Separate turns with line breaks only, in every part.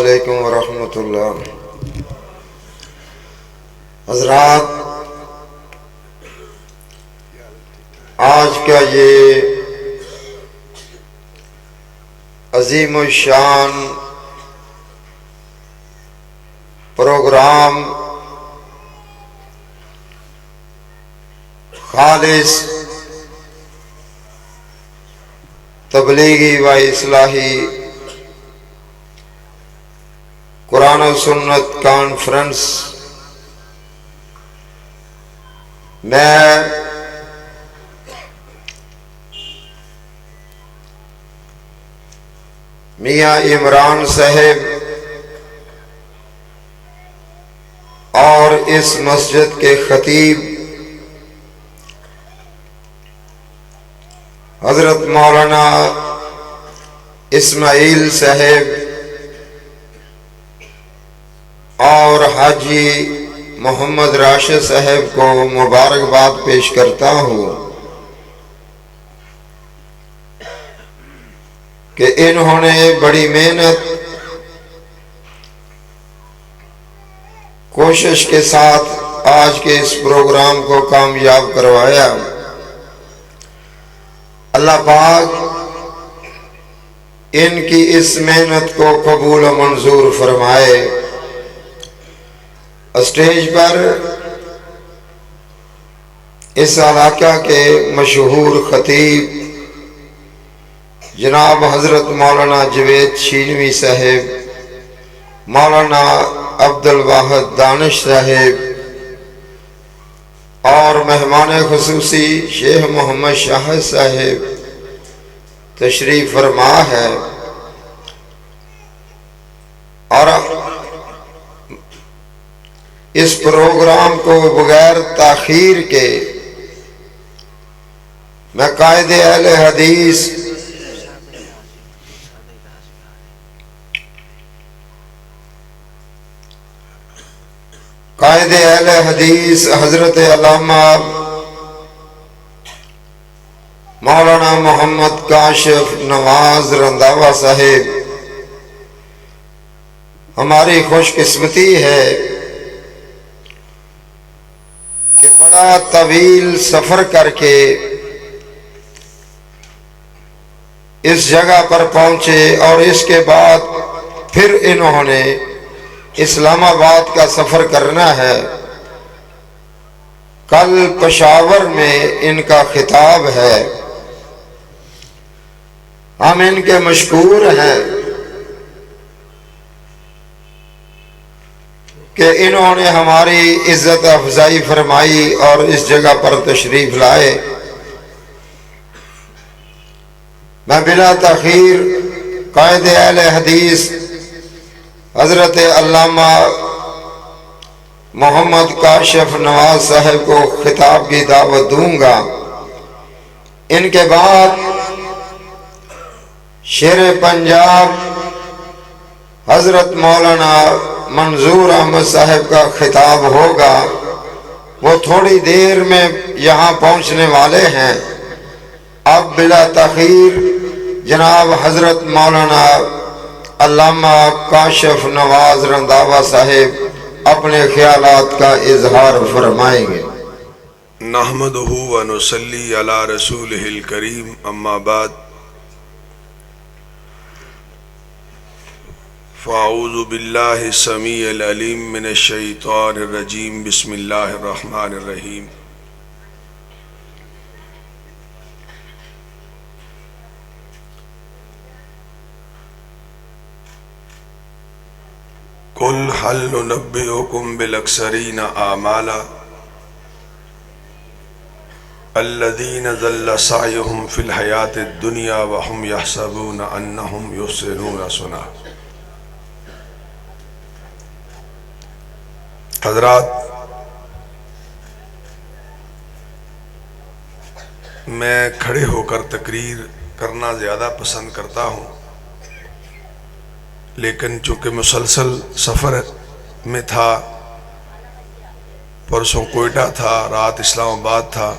علیکم ورحمۃ اللہ۔ حضرات، آج کا یہ عظیم الشان پروگرام خالص تبلیغی و اصلاحی قرآن و سنت کانفرنس میں میاں عمران صاحب اور اس مسجد کے خطیب حضرت مولانا اسماعیل صاحب اور حاجی محمد راشد صاحب کو مبارکباد پیش کرتا ہوں کہ انہوں نے بڑی محنت کوشش کے ساتھ آج کے اس پروگرام کو کامیاب کروایا۔ اللہ پاک ان کی اس محنت کو قبول و منظور فرمائے۔ اسٹیج پر اس علاقہ کے مشہور خطیب جناب حضرت مولانا جوید شینوی صاحب، مولانا عبد الواحد دانش صاحب اور مہمان خصوصی شیخ محمد شاہد صاحب تشریف فرما ہے، اور اس پروگرام کو بغیر تاخیر کے میں قائد اہل حدیث حضرت علامہ مولانا محمد کاشف نواز رنداوا صاحب، ہماری خوش قسمتی ہے کہ بڑا طویل سفر کر کے اس جگہ پر پہنچے، اور اس کے بعد پھر انہوں نے اسلام آباد کا سفر کرنا ہے۔ کل پشاور میں ان کا خطاب ہے، ہم ان کے مشکور ہیں کہ انہوں نے ہماری عزت افزائی فرمائی اور اس جگہ پر تشریف لائے۔ میں بلا تاخیر قائد اہل حدیث حضرت علامہ محمد کاشف نواز صاحب کو خطاب کی دعوت دوں گا۔ ان کے بعد شیر پنجاب حضرت مولانا منظور احمد صاحب کا خطاب ہوگا، وہ تھوڑی دیر میں یہاں پہنچنے والے ہیں۔ اب بلا تاخیر جناب حضرت مولانا علامہ کاشف نواز رنداوا صاحب اپنے خیالات کا اظہار فرمائیں گے۔
نحمدہ و نصلی علی رسولہ الکریم، اما بعد، فاعوذ باللہ السمیع العلیم من الشیطان الرجیم، بسم اللہ الرحمن الرحیم۔ قل هل ننبئکم بالاخسرین اعمالا الذین ضل سعیہم فی الحیاۃ الدنیا وہم یحسبون انہم یحسنون صنعا۔ حضرات، میں کھڑے ہو کر تقریر کرنا زیادہ پسند کرتا ہوں، لیکن چونکہ مسلسل سفر میں تھا، پرسوں کوئٹہ تھا، رات اسلام آباد تھا،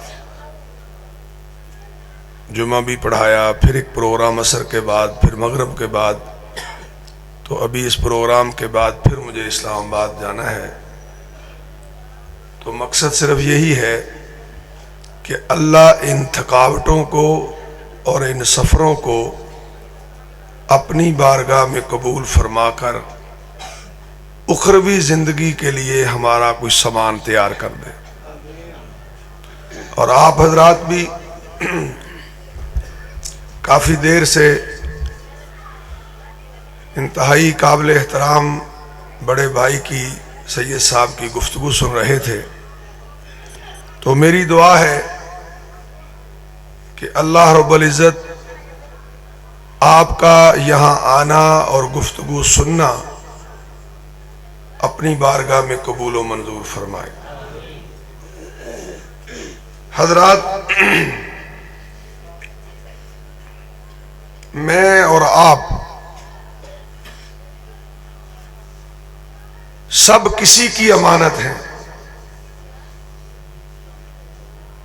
جمعہ بھی پڑھایا، پھر ایک پروگرام عصر کے بعد، پھر مغرب کے بعد، تو ابھی اس پروگرام کے بعد پھر مجھے اسلام آباد جانا ہے، تو مقصد صرف یہی ہے کہ اللہ ان تھکاوٹوں کو اور ان سفروں کو اپنی بارگاہ میں قبول فرما کر اخروی زندگی کے لیے ہمارا کوئی سامان تیار کر دے۔ اور آپ حضرات بھی کافی دیر سے انتہائی قابل احترام بڑے بھائی کی، سید صاحب کی گفتگو سن رہے تھے، تو میری دعا ہے کہ اللہ رب العزت آپ کا یہاں آنا اور گفتگو سننا اپنی بارگاہ میں قبول و منظور فرمائے۔ حضرات، میں اور آپ سب کسی کی امانت ہیں۔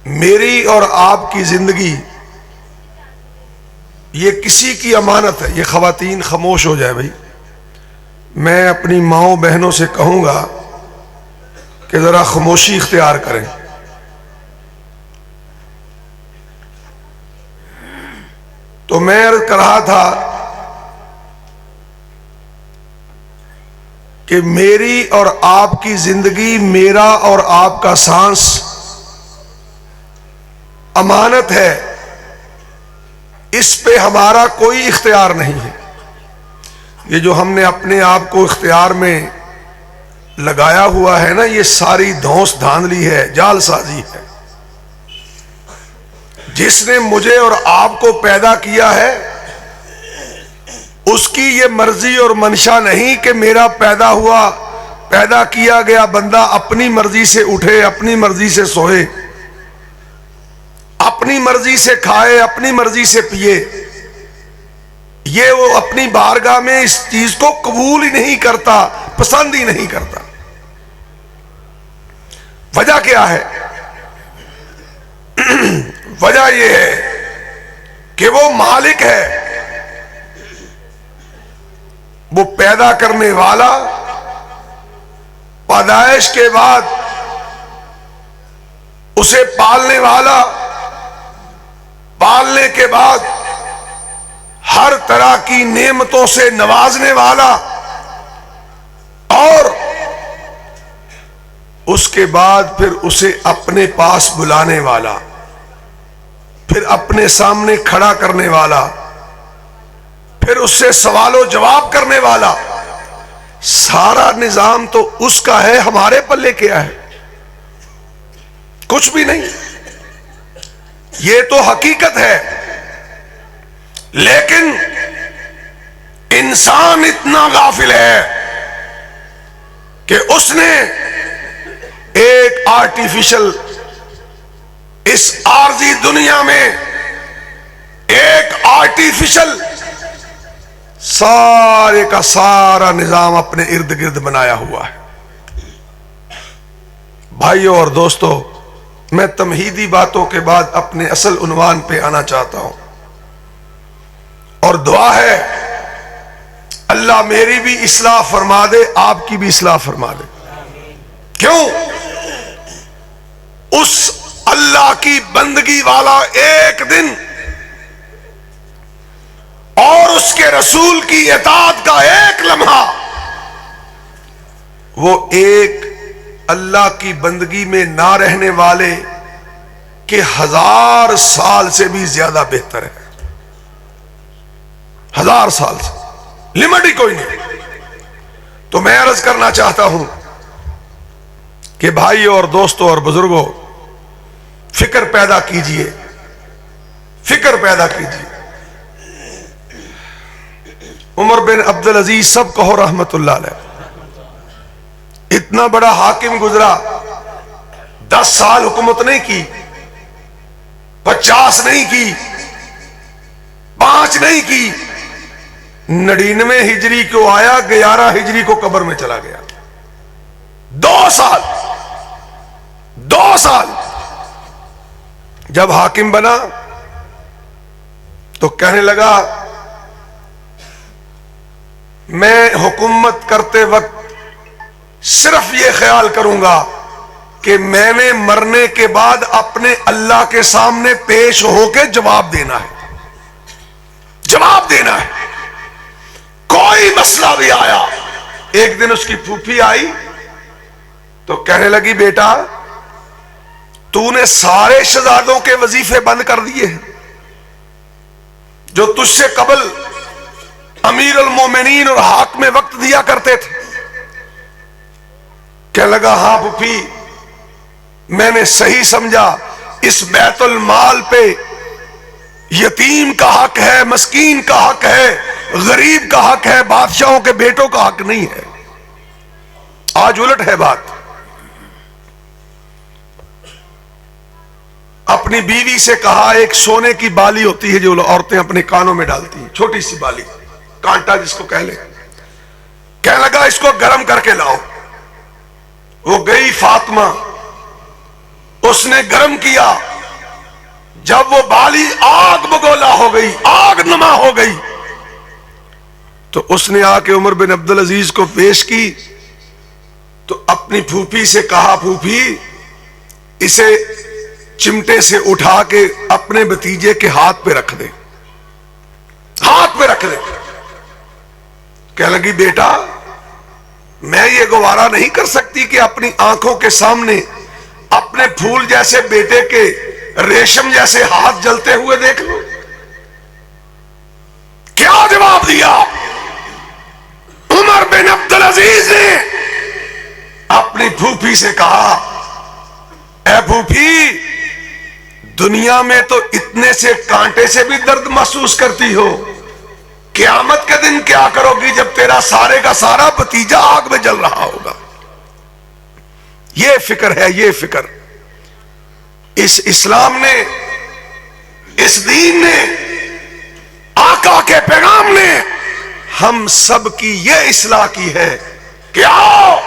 میری اور آپ کی زندگی یہ کسی کی امانت ہے۔ یہ خواتین خاموش ہو جائے بھائی، میں اپنی ماؤں بہنوں سے کہوں گا کہ ذرا خاموشی اختیار کریں۔ تو میں عرض کر رہا تھا کہ میری اور آپ کی زندگی، میرا اور آپ کا سانس امانت ہے، اس پہ ہمارا کوئی اختیار نہیں ہے۔ یہ جو ہم نے اپنے آپ کو اختیار میں لگایا ہوا ہے نا، یہ ساری دھونس دھاندلی ہے، جال سازی ہے۔ جس نے مجھے اور آپ کو پیدا کیا ہے اس کی یہ مرضی اور منشا نہیں کہ میرا پیدا کیا گیا بندہ اپنی مرضی سے اٹھے، اپنی مرضی سے سوئے، اپنی مرضی سے کھائے، اپنی مرضی سے پیے۔ یہ وہ اپنی بارگاہ میں اس چیز کو قبول ہی نہیں کرتا، پسند ہی نہیں کرتا۔ وجہ کیا ہے؟ وجہ یہ ہے کہ وہ مالک ہے، وہ پیدا کرنے والا، پیدائش کے بعد اسے پالنے والا، پالنے کے بعد ہر طرح کی نعمتوں سے نوازنے والا، اور اس کے بعد پھر اسے اپنے پاس بلانے والا، پھر اپنے سامنے کھڑا کرنے والا، پھر اس سے سوال و جواب کرنے والا۔ سارا نظام تو اس کا ہے، ہمارے پلے کیا ہے؟ کچھ بھی نہیں۔ یہ تو حقیقت ہے، لیکن انسان اتنا غافل ہے کہ اس نے ایک آرٹیفیشل، اس عارضی دنیا میں ایک آرٹیفیشل سارے کا سارا نظام اپنے ارد گرد بنایا ہوا ہے۔ بھائیوں اور دوستو، میں تمہیدی باتوں کے بعد اپنے اصل عنوان پہ آنا چاہتا ہوں، اور دعا ہے اللہ میری بھی اصلاح فرما دے، آپ کی بھی اصلاح فرما دے۔ کیوں؟ اس اللہ کی بندگی والا ایک دن اور اس کے رسول کی اطاعت کا ایک لمحہ، وہ ایک اللہ کی بندگی میں نہ رہنے والے کہ 1000 سال سے بھی زیادہ بہتر ہے۔ 1000 سال سے لمٹ ہی کوئی نہیں۔ تو میں عرض کرنا چاہتا ہوں کہ بھائیوں اور دوستوں اور بزرگوں، فکر پیدا کیجئے، فکر پیدا کیجئے۔ عمر بن عبدالعزیز سب کہو رحمت اللہ علیہ، اتنا بڑا حاکم گزرا، 10 سال حکومت نہیں کی، 50 نہیں کی، 5 نہیں کی، 99 ہجری کو آیا، 11 ہجری کو قبر میں چلا گیا۔ 2 سال جب حاکم بنا تو کہنے لگا میں حکومت کرتے وقت صرف یہ خیال کروں گا کہ میں نے مرنے کے بعد اپنے اللہ کے سامنے پیش ہو کے جواب دینا ہے، جواب دینا ہے۔ کوئی مسئلہ بھی آیا، ایک دن اس کی پھوپھی آئی تو کہنے لگی بیٹا تو نے سارے شہزادوں کے وظیفے بند کر دیے ہیں جو تجھ سے قبل امیر المومنین اور حاکم وقت دیا کرتے تھے۔ کہنے لگا ہاں پھوپھی میں نے صحیح سمجھا، اس بیت المال پہ یتیم کا حق ہے، مسکین کا حق ہے، غریب کا حق ہے، بادشاہوں کے بیٹوں کا حق نہیں ہے۔ آج الٹ ہے بات۔ اپنی بیوی سے کہا، ایک سونے کی بالی ہوتی ہے جو عورتیں اپنے کانوں میں ڈالتی ہیں، چھوٹی سی بالی، کانٹا جس کو کہہ لیں۔ کہنے لگا اس کو گرم کر کے لاؤ۔ وہ گئی فاطمہ، اس نے گرم کیا، جب وہ بالی آگ بگولا ہو گئی، آگ نما ہو گئی، تو اس نے آ کے عمر بن عبدالعزیز کو پیش کی تو اپنی پھوپھی سے کہا پھوپھی اسے چمٹے سے اٹھا کے اپنے بھتیجے کے ہاتھ پہ رکھ دے، ہاتھ پہ رکھ دے۔ کہنے لگی بیٹا میں یہ گوارا نہیں کر سکتی کہ اپنی آنکھوں کے سامنے اپنے پھول جیسے بیٹے کے ریشم جیسے ہاتھ جلتے ہوئے دیکھ لو۔ کیا جواب دیا عمر بن عبدالعزیز نے؟ اپنی پھوپھی سے کہا اے پھوپھی دنیا میں تو اتنے سے کانٹے سے بھی درد محسوس کرتی ہو، قیامت کے دن کیا کرو گی جب تیرا سارے کا سارا بھتیجا آگ میں جل رہا ہوگا؟ یہ فکر ہے، یہ فکر۔ اس اسلام نے، اس دین نے، آقا کے پیغام نے ہم سب کی یہ اصلاح کی ہے کہ آؤ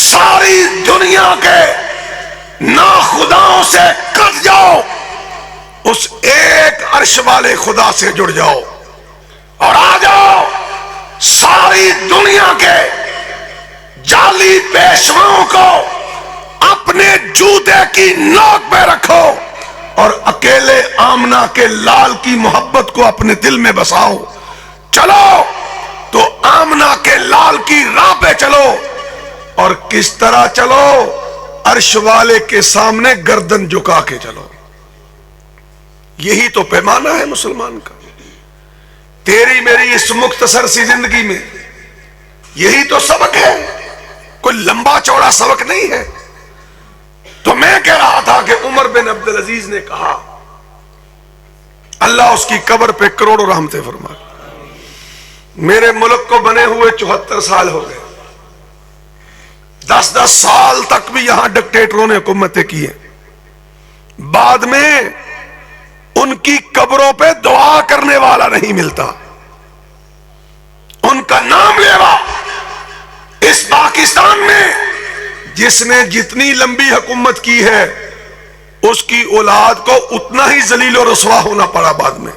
ساری دنیا کے ناخداؤں سے کٹ جاؤ، اس ایک عرش والے خدا سے جڑ جاؤ، اور آ جاؤ ساری دنیا کے جعلی پیشواؤں کو اپنے جوتے کی نوک پہ رکھو اور اکیلے آمنہ کے لال کی محبت کو اپنے دل میں بساؤ۔ چلو تو آمنہ کے لال کی راہ پہ چلو، اور کس طرح چلو؟ عرش والے کے سامنے گردن جھکا کے چلو۔ یہی تو پیمانہ ہے مسلمان کا۔ تیری میری اس مختصر سی زندگی میں یہی تو سبق ہے، کوئی لمبا چوڑا سبق نہیں ہے۔ تو میں کہہ رہا تھا کہ عمر بن عبدالعزیز نے کہا اللہ اس کی قبر پہ کروڑوں رحمتیں فرمائے۔ میرے ملک کو بنے ہوئے 74 سال ہو گئے، 10 سال تک بھی یہاں ڈکٹیٹروں نے حکومتیں کی ہیں، بعد میں ان کی قبروں پہ دعا کرنے والا نہیں ملتا، ان کا نام لیوا اس پاکستان میں جس نے جتنی لمبی حکومت کی ہے اس کی اولاد کو اتنا ہی ذلیل و رسوا ہونا پڑا۔ بعد میں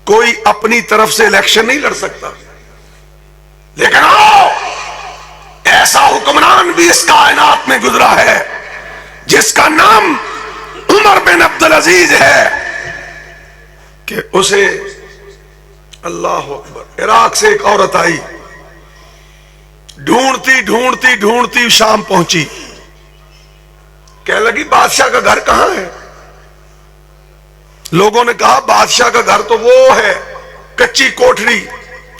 کوئی اپنی طرف سے الیکشن نہیں لڑ سکتا، لیکن آؤ ایسا حکمران بھی اس کائنات میں گزرا ہے جس کا نام عمر بن عبدالعزیز ہے کہ اسے اللہ اکبر، عراق سے ایک عورت آئی، ڈھونڈتی ڈھونڈتی ڈھونڈتی شام پہنچی، کہنے لگی بادشاہ کا گھر کہاں ہے؟ لوگوں نے کہا بادشاہ کا گھر تو وہ ہے، کچی کوٹھری،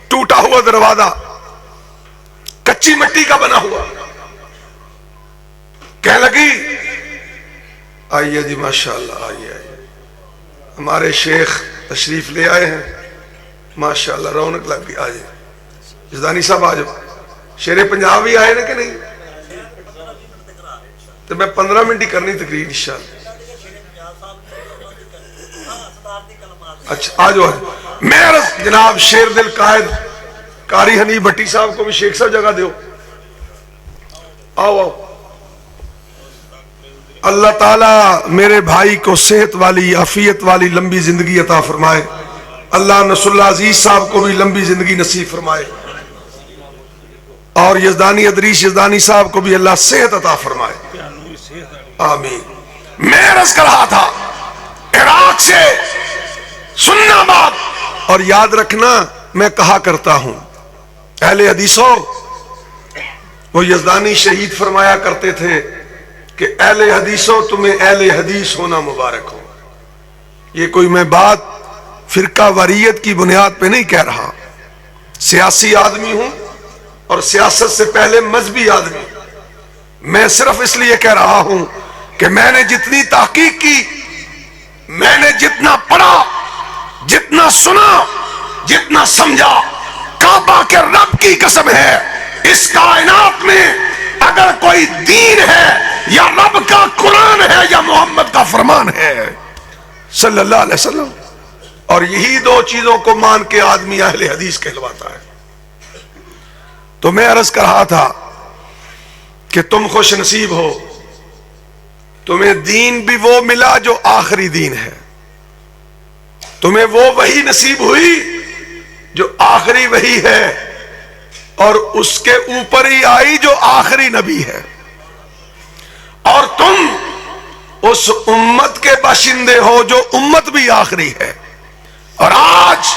ٹوٹا ہوا دروازہ، کچی مٹی کا بنا ہوا۔ کہنے لگی آئیے جی ماشاءاللہ، آئیے آئیے، ہمارے شیخ تشریف لے آئے ہیں، ماشاءاللہ رونق لگ گئی۔ آئیے جزدانی صاحب، آج شیر پنجاب بھی آئے نا کہ نہیں؟ تو میں 15 منٹ ہی کرنی تقریر انشاءاللہ۔ اچھا آجو آجو، میں جناب شیر دل قائد قاری حنیف بھٹی صاحب کو بھی شیخ صاحب جگہ دیو، آؤ آؤ۔ اللہ تعالیٰ میرے بھائی کو صحت والی، عافیت والی لمبی زندگی عطا فرمائے، اللہ نصر اللہ عزیز صاحب کو بھی لمبی زندگی نصیب فرمائے۔ اور یزدانی ادریس یزدانی صاحب کو بھی اللہ صحت عطا فرمائے، آمین۔ میں عرض کر رہا تھا عراق سے سننا بات، اور یاد رکھنا میں کہا کرتا ہوں اہل حدیثوں، وہ یزدانی شہید فرمایا کرتے تھے کہ اہل حدیثوں تمہیں اہل حدیث ہونا مبارک ہو۔ یہ کوئی میں بات فرقہ واریت کی بنیاد پہ نہیں کہہ رہا، سیاسی آدمی ہوں اور سیاست سے پہلے مذہبی آدمی ہوں۔ میں صرف اس لیے کہہ رہا ہوں کہ میں نے جتنی تحقیق کی، میں نے جتنا پڑھا، جتنا سنا، جتنا سمجھا، کعبہ کے رب کی قسم ہے اس کائنات میں اگر کوئی دین ہے یا رب کا قرآن ہے یا محمد کا فرمان ہے صلی اللہ علیہ وسلم، اور یہی دو چیزوں کو مان کے آدمی اہل حدیث کہلواتا ہے۔ تو میں عرض کر رہا تھا کہ تم خوش نصیب ہو، تمہیں دین بھی وہ ملا جو آخری دین ہے، تمہیں وہ وحی نصیب ہوئی جو آخری وحی ہے، اور اس کے اوپر ہی آئی جو آخری نبی ہے، اور تم اس امت کے باشندے ہو جو امت بھی آخری ہے۔ اور آج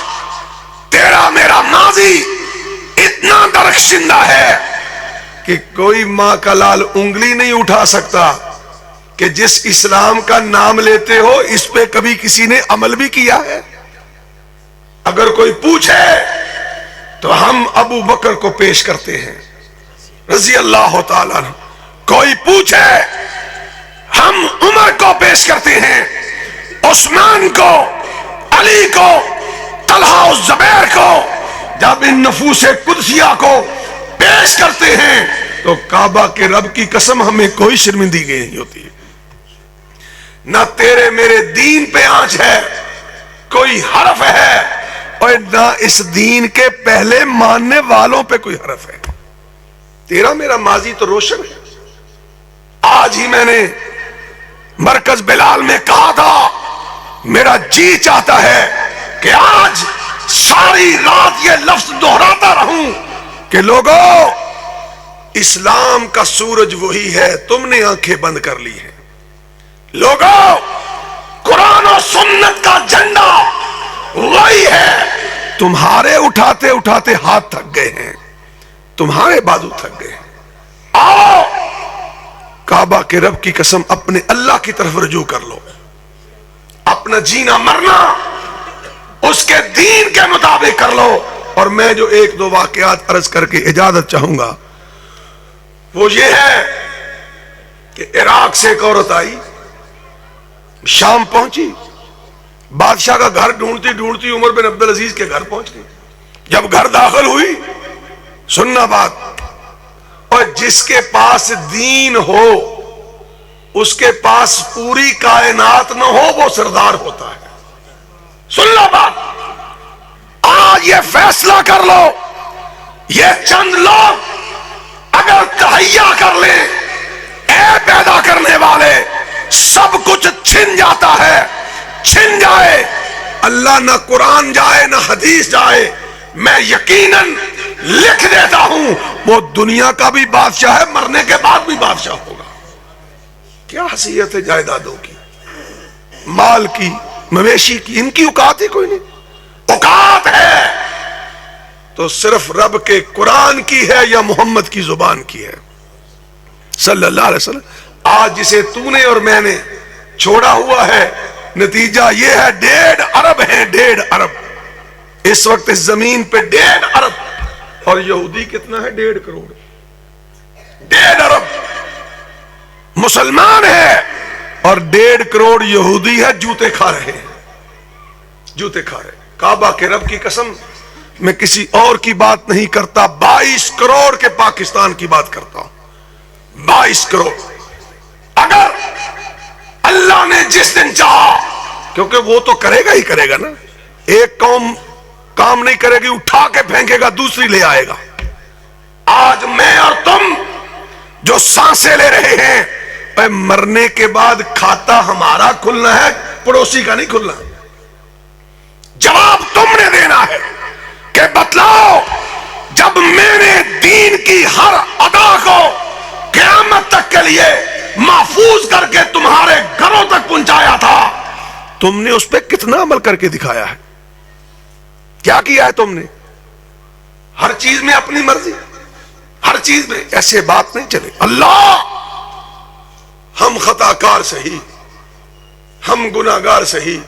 تیرا میرا ماضی اتنا درخشندہ ہے کہ کوئی ماں کا لال انگلی نہیں اٹھا سکتا کہ جس اسلام کا نام لیتے ہو اس پہ کبھی کسی نے عمل بھی کیا ہے۔ اگر کوئی پوچھے تو ہم ابو بکر کو پیش کرتے ہیں رضی اللہ تعالیٰ عنہ، کوئی پوچھے ہم عمر کو پیش کرتے ہیں، عثمان کو، علی کو، طلحہ و زبیر کو۔ جب ان نفوس قدسیہ کو پیش کرتے ہیں تو کعبہ کے رب کی قسم ہمیں کوئی شرمندگی نہیں ہوتی، نہ تیرے میرے دین پہ آنچ ہے، کوئی حرف ہے، اور نہ اس دین کے پہلے ماننے والوں پہ کوئی حرف ہے۔ تیرا میرا ماضی تو روشن ہے۔ آج ہی میں نے مرکز بلال میں کہا تھا، میرا جی چاہتا ہے کہ آج ساری رات یہ لفظ دہراتا رہوں کہ لوگوں، اسلام کا سورج وہی ہے، تم نے آنکھیں بند کر لی ہیں۔ لوگوں، قرآن و سنت کا جھنڈا وہی ہے، تمہارے اٹھاتے اٹھاتے ہاتھ تھک گئے ہیں، تمہارے بازو تھک گئے ہیں۔ آؤ کعبہ کے رب کی قسم اپنے اللہ کی طرف رجوع کر لو، اپنا جینا مرنا اس کے دین کے مطابق کر لو۔ اور میں جو ایک دو واقعات عرض کر کے اجازت چاہوں گا وہ یہ ہے کہ عراق سے ایک عورت آئی، شام پہنچی، بادشاہ کا گھر ڈھونڈتی ڈھونڈتی عمر بن عبدالعزیز کے گھر پہنچ گئی۔ جب گھر داخل ہوئی، سننا بات، اور جس کے پاس دین ہو اس کے پاس پوری کائنات نہ ہو وہ سردار ہوتا ہے۔ سننا بات، آج یہ فیصلہ کر لو، یہ چند لوگ اگر تہیا کر لیں، اے پیدا کرنے والے، سب کچھ چھن جاتا ہے، چھن جائے، اللہ نہ قرآن جائے نہ حدیث جائے، میں یقیناً لکھ دیتا ہوں وہ دنیا کا بھی بادشاہ ہے، مرنے کے بعد بھی بادشاہ ہوگا۔ کیا حیثیت ہے جائیدادوں کی، مال کی، مویشی کی، ان کی اوقات ہی کوئی نہیں۔ اوقات ہے تو صرف رب کے قرآن کی ہے یا محمد کی زبان کی ہے صلی اللہ علیہ وسلم۔ آج جسے تو نے اور میں نے چھوڑا ہوا ہے، نتیجہ یہ ہے 1.5 ارب ہیں، 1.5 ارب اس وقت اس زمین پہ، 1.5 ارب، اور یہودی کتنا ہے؟ 1.5 کروڑ، 1.5 ارب مسلمان ہے اور 1.5 کروڑ یہودی ہے، جوتے کھا رہے ہیں، جوتے کھا رہے ہیں۔ کعبہ کے رب کی قسم میں کسی اور کی بات نہیں کرتا، 22 کروڑ کے پاکستان کی بات کرتا ہوں، 22 کروڑ۔ اگر اللہ نے جس دن چاہا، کیونکہ وہ تو کرے گا ہی کرے گا نا، ایک قوم کام نہیں کرے گی اٹھا کے پھینکے گا، دوسری لے آئے گا۔ آج میں اور تم جو سانسیں لے رہے ہیں، مرنے کے بعد کھاتا ہمارا کھلنا ہے، پڑوسی کا نہیں کھلنا۔ جواب تم نے دینا ہے کہ بتلاؤ، جب میں نے دین کی لیے محفوظ کر کے تمہارے گھروں تک پہنچایا تھا، تم نے اس پہ کتنا عمل کر کے دکھایا ہے؟ کیا کیا ہے تم نے؟ ہر چیز میں اپنی مرضی، ہر چیز میں ایسے بات نہیں چلے. اللہ ہم خطا کار سہی، ہم گناہگار سہی،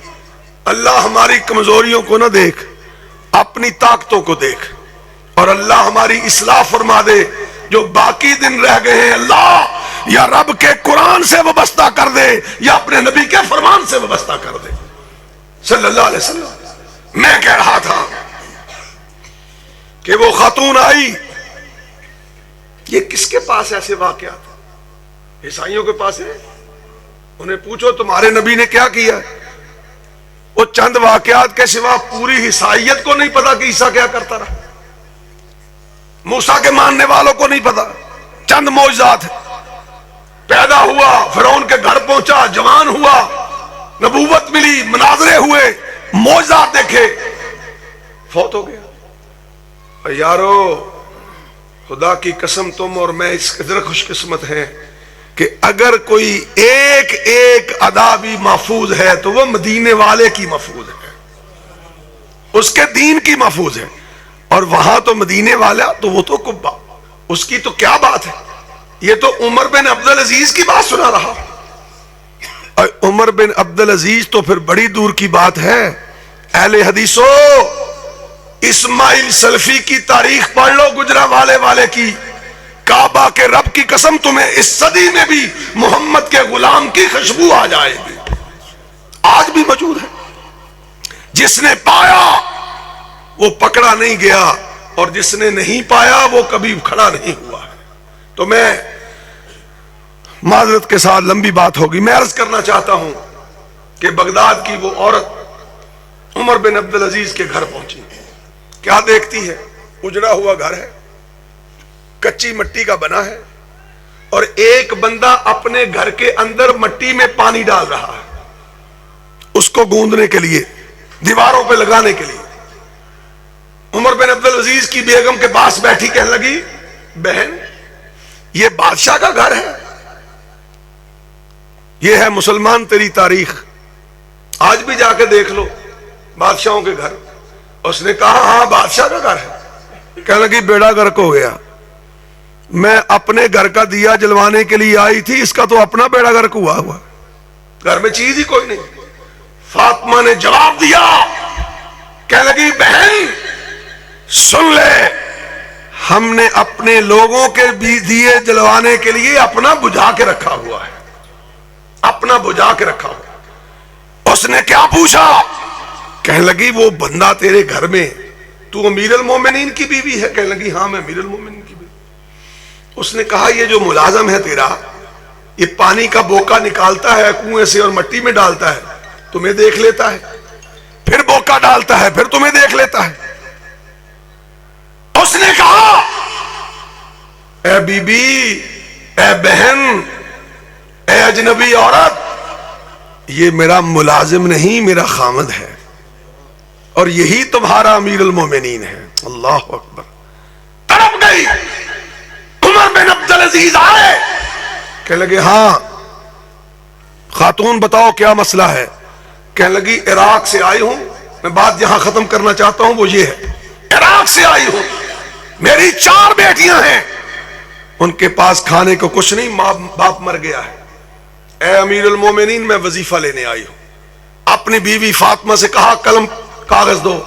اللہ ہماری کمزوریوں کو نہ دیکھ، اپنی طاقتوں کو دیکھ، اور اللہ ہماری اصلاح فرما دے. جو باقی دن رہ گئے ہیں اللہ یا رب کے قرآن سے وابستہ کر دے یا اپنے نبی کے فرمان سے وابستہ کر دے صلی اللہ علیہ وسلم. میں کہہ رہا تھا کہ وہ خاتون آئی، یہ کس کے پاس ایسے واقعات؟ عیسائیوں کے پاس ہے. انہیں پوچھو تمہارے نبی نے کیا کیا ہے. وہ چند واقعات کے سوا پوری عیسائیت کو نہیں پتا کہ عیسیٰ کیا کرتا رہا. موسیٰ کے ماننے والوں کو نہیں پتا. چند معجزات ہیں. پیدا ہوا، فرعون کے گھر پہنچا، جوان ہوا، نبوت ملی، مناظرے ہوئے، معجزات دیکھے، فوت ہو گیا. یارو خدا کی قسم تم اور میں اس قدر خوش قسمت ہیں کہ اگر کوئی ایک ایک ادا بھی محفوظ ہے تو وہ مدینے والے کی محفوظ ہے، اس کے دین کی محفوظ ہے. اور وہاں تو مدینے والا تو وہ تو قبا، اس کی تو کیا بات ہے. یہ تو عمر بن عبدالعزیز کی بات سنا رہا. اور عمر بن عبدالعزیز تو پھر بڑی دور کی بات ہے. اہل حدیثو اسماعیل سلفی کی تاریخ پڑھ لو، گجرا والے کی. کعبہ کے رب کی قسم تمہیں اس صدی میں بھی محمد کے غلام کی خوشبو آ جائے گی. آج بھی موجود ہے. جس نے پایا وہ پکڑا نہیں گیا، اور جس نے نہیں پایا وہ کبھی کھڑا نہیں ہوا ہے. تو میں معذرت کے ساتھ لمبی بات ہوگی، میں عرض کرنا چاہتا ہوں کہ بغداد کی وہ عورت عمر بن عبدالعزیز کے گھر پہنچی. کیا دیکھتی ہے؟ اجڑا ہوا گھر ہے، کچی مٹی کا بنا ہے، اور ایک بندہ اپنے گھر کے اندر مٹی میں پانی ڈال رہا ہے اس کو گوندنے کے لیے، دیواروں پہ لگانے کے لیے. عمر بن عبدالعزیز کی بیگم کے پاس بیٹھی کہنے لگی، بہن یہ بادشاہ کا گھر ہے، یہ ہے مسلمان تیری تاریخ، آج بھی جا کے دیکھ لو بادشاہوں کے گھر. اس نے کہا ہاں بادشاہ کا گھر ہے. کہنے لگی بیڑا غرق ہو گیا، میں اپنے گھر کا دیا جلوانے کے لیے آئی تھی، اس کا تو اپنا بیڑا غرق ہوا، گھر میں چیز ہی کوئی نہیں. فاطمہ نے جواب دیا، کہنے لگی بہن سن لے، ہم نے اپنے لوگوں کے بھی دیے جلوانے کے لیے اپنا بجھا کے رکھا ہوا ہے، اپنا بجھا کے رکھا ہوا. اس نے کیا پوچھا؟ کہنے لگی وہ بندہ تیرے گھر میں، تو امیر المومنین کی بیوی ہے؟ کہنے لگی ہاں میں امیر المومنین کی بیوی. اس نے کہا یہ جو ملازم ہے تیرا، یہ پانی کا بوکا نکالتا ہے کنویں سے اور مٹی میں ڈالتا ہے، تمہیں دیکھ لیتا ہے، پھر بوکا ڈالتا ہے، پھر تمہیں دیکھ لیتا ہے. اس نے کہا اے بی بی، اے بہن، اے اجنبی عورت، یہ میرا ملازم نہیں، میرا خامد ہے، اور یہی تمہارا امیر المومنین ہے. اللہ اکبر. تڑپ گئی. عمر بن عبدالعزیز آئے، کہنے لگے ہاں خاتون بتاؤ کیا مسئلہ ہے. کہنے لگی عراق سے آئی ہوں، میں بات یہاں ختم کرنا چاہتا ہوں، وہ یہ ہے عراق سے آئی ہوں، میری 4 بیٹیاں ہیں، ان کے پاس کھانے کو کچھ نہیں، ماں باپ مر گیا ہے. اے امیر المومنین میں وظیفہ لینے آئی ہوں. اپنی بیوی فاطمہ سے کہا قلم کاغذ دو.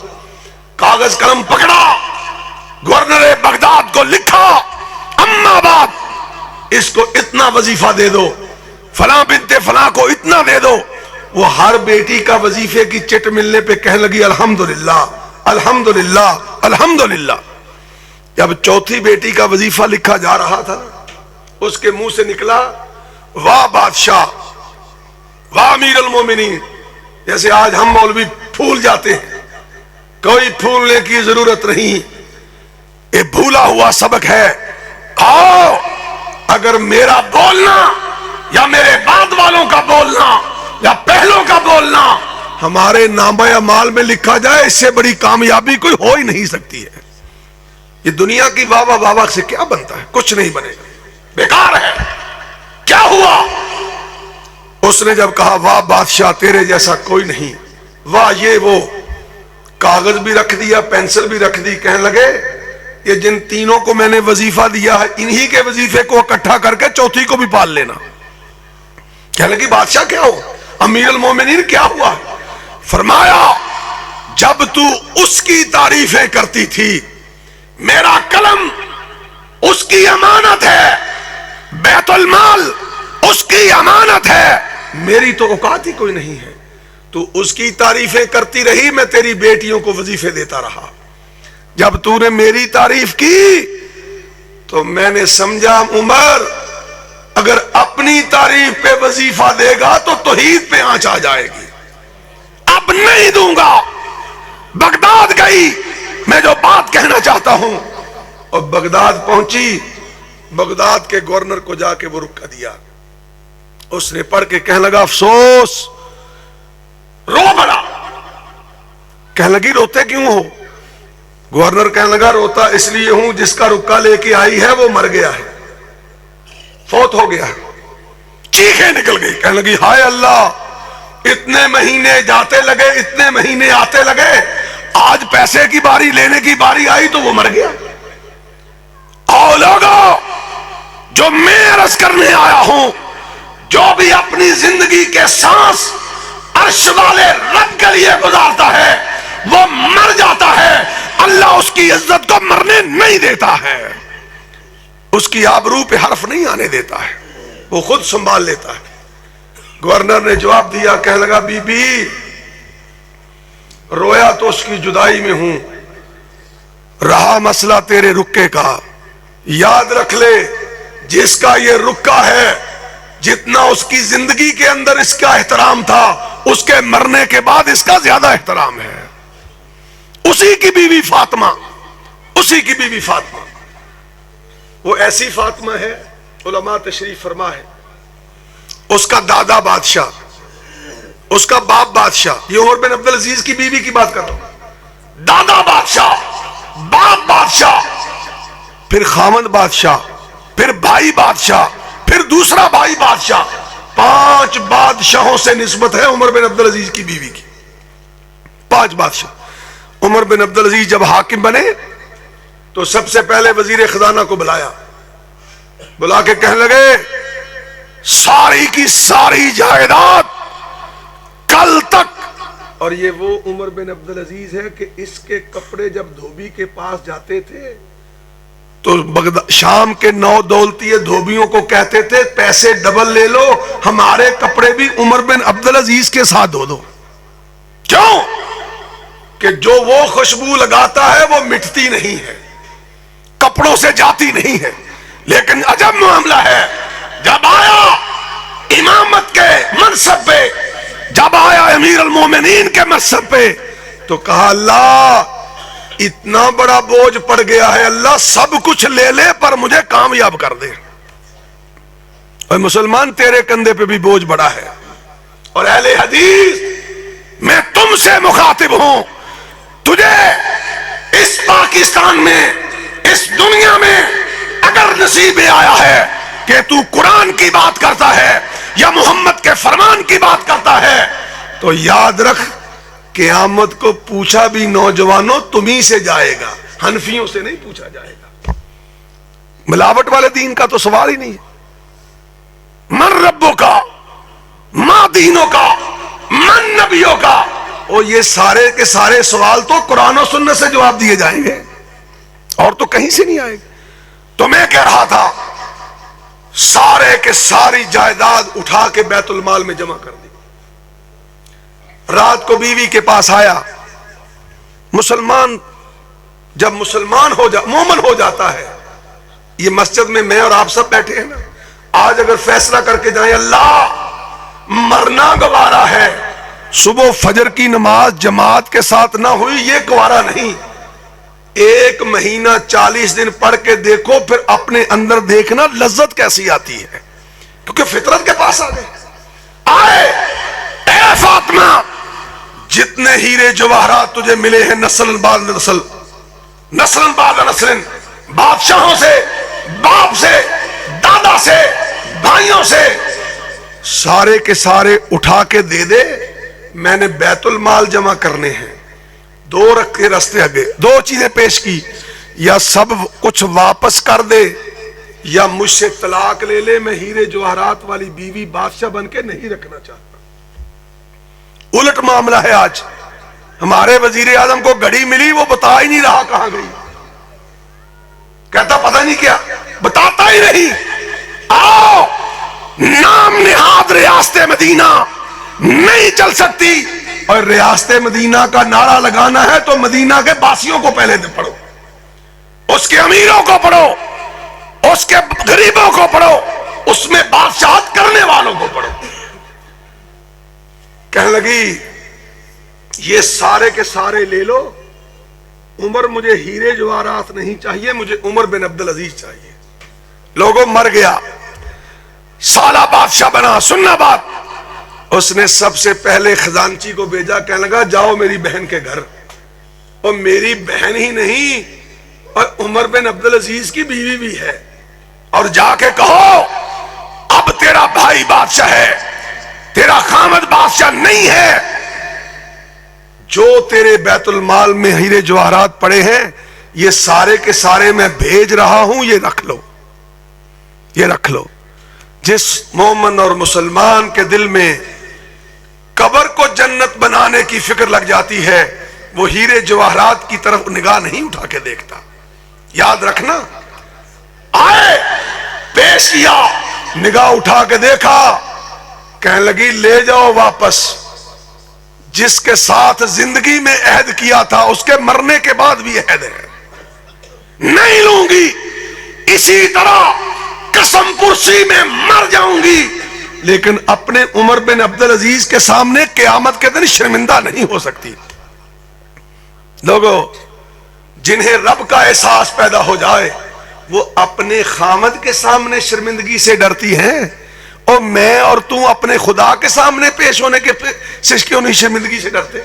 کاغذ قلم پکڑا، گورنر بغداد کو لکھا، اما بعد اس کو اتنا وظیفہ دے دو، فلاں بنت فلاں کو اتنا دے دو. وہ ہر بیٹی کا وظیفے کی چٹ ملنے پہ کہنے لگی الحمدللہ الحمدللہ الحمدللہ. جب چوتھی بیٹی کا وظیفہ لکھا جا رہا تھا، اس کے منہ سے نکلا واہ بادشاہ، واہ امیر المومنین. جیسے آج ہم مولوی پھول جاتے ہیں، کوئی پھولنے کی ضرورت نہیں، یہ بھولا ہوا سبق ہے. آؤ اگر میرا بولنا یا میرے بعد والوں کا بولنا یا پہلوں کا بولنا ہمارے نامہ اعمال میں لکھا جائے، اس سے بڑی کامیابی کوئی ہو ہی نہیں سکتی ہے. یہ دنیا کی واہ واہ واہ سے کیا بنتا ہے؟ کچھ نہیں بنے گا، بیکار ہے. کیا ہوا؟ اس نے جب کہا واہ بادشاہ تیرے جیسا کوئی نہیں، واہ یہ وہ، کاغذ بھی رکھ دیا، پینسل بھی رکھ دی، کہنے لگے یہ جن تینوں کو میں نے وظیفہ دیا ہے انہی کے وظیفے کو اکٹھا کر کے چوتھی کو بھی پال لینا۔ کہنے لگی بادشاہ کیا ہو؟ امیر المومنین کیا ہوا؟ فرمایا جب تو اس کی تعریفیں کرتی تھی، میرا قلم اس کی امانت ہے، بیت المال اس کی امانت ہے، میری تو اوقات ہی کوئی نہیں ہے، تو اس کی تعریفیں کرتی رہی، میں تیری بیٹیوں کو وظیفے دیتا رہا۔ جب تو نے میری تعریف کی تو میں نے سمجھا عمر اگر اپنی تعریف پہ وظیفہ دے گا تو توحید پہ آنچ آ جائے گی، اب نہیں دوں گا۔ بغداد گئی، میں جو بات کہنا چاہتا ہوں، اور بغداد پہنچی، بغداد کے گورنر کو جا کے وہ رکا دیا، اس نے پڑھ کے کہنے لگا افسوس، رو پڑا۔ کہنے لگی روتے کیوں ہو؟ گورنر کہنے لگا روتا اس لیے ہوں جس کا رکا لے کے آئی ہے وہ مر گیا ہے، فوت ہو گیا ہے۔ چیخیں نکل گئی، کہنے لگی ہائے اللہ، اتنے مہینے جاتے لگے، اتنے مہینے آتے لگے، آج پیسے کی باری لینے کی باری آئی تو وہ مر گیا۔ اور لوگوں جو میں عرض کرنے آیا ہوں، جو بھی اپنی زندگی کے سانس عرش والے رب کے لیے گزارتا ہے وہ مر جاتا ہے، اللہ اس کی عزت کو مرنے نہیں دیتا ہے، اس کی آبرو پہ حرف نہیں آنے دیتا ہے، وہ خود سنبھال لیتا ہے۔ گورنر نے جواب دیا، کہنے لگا بی بی رویا تو اس کی جدائی میں ہوں، رہا مسئلہ تیرے رکے کا، یاد رکھ لے جس کا یہ رکا ہے جتنا اس کی زندگی کے اندر اس کا احترام تھا، اس کے مرنے کے بعد اس کا زیادہ احترام ہے۔ اسی کی بیوی فاطمہ، اسی کی بیوی فاطمہ، وہ ایسی فاطمہ ہے، علماء تشریف فرما ہے، اس کا دادا بادشاہ، اس کا باپ بادشاہ، یہ عمر بن عبدالعزیز کی بیوی کی بات کر رہا ہوں، دادا بادشاہ، باپ بادشاہ، پھر خامد بادشاہ، پھر بھائی بادشاہ، پھر دوسرا بھائی بادشاہ، 5 بادشاہوں سے نسبت ہے عمر بن عبدالعزیز کی بیوی کی، 5 بادشاہ۔ عمر بن عبدالعزیز جب حاکم بنے تو سب سے پہلے وزیر خزانہ کو بلایا، بلا کے کہنے لگے ساری کی ساری جائیداد کل تک، اور یہ وہ عمر بن عبدالعزیز ہے کہ اس کے کپڑے جب دھوبی کے پاس جاتے تھے تو شام کے 9 دولتیے دھوبیوں کو کہتے تھے پیسے ڈبل لے لو، ہمارے کپڑے بھی عمر بن عبدالعزیز کے ساتھ دھو دو۔ کیوں؟ کہ جو وہ خوشبو لگاتا ہے وہ مٹتی نہیں ہے، کپڑوں سے جاتی نہیں ہے۔ لیکن عجب معاملہ ہے، جب آیا امامت کے منصب پہ، جب آیا امیر المومنین کے منصب پہ، تو کہا اللہ اتنا بڑا بوجھ پڑ گیا ہے، اللہ سب کچھ لے لے پر مجھے کامیاب کر دے۔ اور مسلمان تیرے کندھے پہ بھی بوجھ بڑا ہے، اور اہل حدیث میں تم سے مخاطب ہوں، تجھے اس پاکستان میں، اس دنیا میں اگر نصیب آیا ہے کہ تو قرآن کی بات کرتا ہے یا محمد کے فرمان کی بات کرتا ہے تو یاد رکھ قیامت کو پوچھا بھی نوجوانوں تمہیں سے جائے گا، حنفیوں سے نہیں پوچھا جائے گا۔ ملاوٹ والے دین کا تو سوال ہی نہیں ہے۔ من ربوں کا، ماں دینوں کا، من نبیوں کا، اور یہ سارے کے سارے سوال تو قرآن و سنت سے جواب دیے جائیں گے، اور تو کہیں سے نہیں آئے گا۔ تو میں کہہ رہا تھا سارے کے ساری جائیداد اٹھا کے بیت المال میں جمع کر دی۔ رات کو بیوی کے پاس آیا، مسلمان جب مسلمان مومن ہو جاتا ہے، یہ مسجد میں اور آپ سب بیٹھے ہیں نا، آج اگر فیصلہ کر کے جائیں اللہ مرنا گوارا ہے، صبح فجر کی نماز جماعت کے ساتھ نہ ہوئی یہ گوارا نہیں، 1 مہینہ 40 دن پڑھ کے دیکھو، پھر اپنے اندر دیکھنا لذت کیسی آتی ہے، کیونکہ فطرت کے پاس آ گئے۔ آئے اے فاطمہ، جتنے ہیرے جواہرات تجھے ملے ہیں نسل بعد نسل، نسل بعد نسل، بادشاہوں سے، باپ سے، دادا سے، بھائیوں سے سارے کے سارے اٹھا کے دے دے، میں نے بیت المال جمع کرنے ہیں۔ دو رکھ کے رستے آگے دو چیزیں پیش کی، یا سب کچھ واپس کر دے یا مجھ سے طلاق لے لے، میں ہیرے جواہرات والی بیوی بادشاہ بن کے نہیں رکھنا چاہتا۔ الٹ معاملہ ہے آج، ہمارے وزیر اعظم کو گھڑی ملی، وہ بتا ہی نہیں رہا کہاں گئی، کہتا پتہ نہیں کیا، بتاتا ہی نہیں۔ آؤ، نام نہاد ریاست مدینہ نہیں چل سکتی، اور ریاست مدینہ کا نعرہ لگانا ہے تو مدینہ کے باسیوں کو پہلے پڑھو، اس کے امیروں کو پڑھو، اس کے غریبوں کو پڑھو، اس میں بادشاہت کرنے والوں کو پڑھو۔ کہنے لگی یہ سارے کے سارے لے لو، عمر مجھے ہیرے جواہرات نہیں چاہیے، مجھے عمر بن عبدالعزیز چاہیے۔ لوگوں مر گیا، سالہ بادشاہ بنا۔ سننا بات، اس نے سب سے پہلے خزانچی کو بھیجا، کہنے لگا جاؤ میری بہن کے گھر، اور میری بہن ہی نہیں اور عمر بن عبدالعزیز کی بیوی بھی ہے، اور جا کے کہو اب تیرا بھائی بادشاہ ہے، تیرا خامد بادشاہ نہیں ہے، جو تیرے بیت المال میں ہیرے جواہرات پڑے ہیں یہ سارے کے سارے میں بھیج رہا ہوں، یہ رکھ لو، یہ رکھ لو۔ جس مومن اور مسلمان کے دل میں قبر کو جنت بنانے کی فکر لگ جاتی ہے، وہ ہیرے جواہرات کی طرف نگاہ نہیں اٹھا کے دیکھتا۔ یاد رکھنا، آئے پیش کیا، نگاہ اٹھا کے دیکھا، کہنے لگی لے جاؤ واپس، جس کے ساتھ زندگی میں عہد کیا تھا اس کے مرنے کے بعد بھی عہد ہے، نہیں لوں گی، اسی طرح قسم پرسی میں مر جاؤں گی، لیکن اپنے عمر بن عبدالعزیز کے سامنے قیامت کے دن شرمندہ نہیں ہو سکتی۔ لوگوں، جنہیں رب کا احساس پیدا ہو جائے وہ اپنے خامد کے سامنے شرمندگی سے ڈرتی ہیں، اور میں اور تو اپنے خدا کے سامنے پیش ہونے کے سے کیوں نہیں شرمندگی سے ڈرتے؟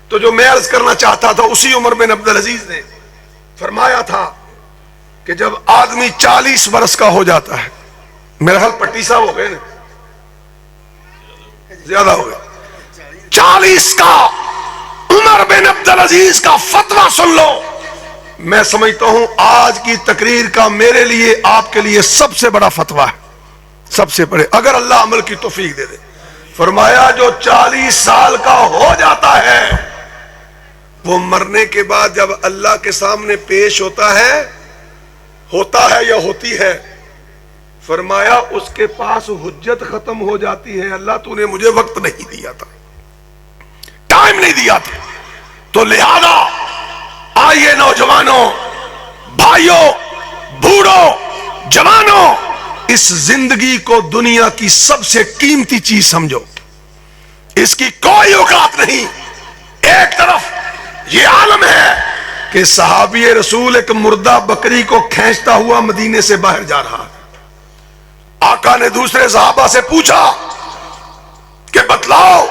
تو جو میں عرض کرنا چاہتا تھا، اسی عمر بن عبدالعزیز نے فرمایا تھا کہ جب آدمی 40 برس کا ہو جاتا ہے، میرا خیال پٹی صاحب ہو گئے نا، زیادہ ہو گئے، 40 کا عمر بن عبدالعزیز کا فتویٰ سن لو۔ میں سمجھتا ہوں آج کی تقریر کا میرے لیے آپ کے لیے سب سے بڑا فتویٰ ہے، سب سے بڑے، اگر اللہ عمل کی توفیق دے دے۔ فرمایا جو 40 سال کا ہو جاتا ہے وہ مرنے کے بعد جب اللہ کے سامنے پیش ہوتا ہے یا ہوتی ہے، فرمایا اس کے پاس حجت ختم ہو جاتی ہے، اللہ تو نے مجھے وقت نہیں دیا تھا، ٹائم نہیں دیا تھا، تو لہذا آئیے نوجوانوں، بھائیوں، بوڑھوں، جوانوں، اس زندگی کو دنیا کی سب سے قیمتی چیز سمجھو، اس کی کوئی اوقات نہیں۔ ایک طرف یہ عالم ہے کہ صحابی رسول ایک مردہ بکری کو کھینچتا ہوا مدینے سے باہر جا رہا ہے، آقا نے دوسرے صحابہ سے پوچھا کہ بتلاؤ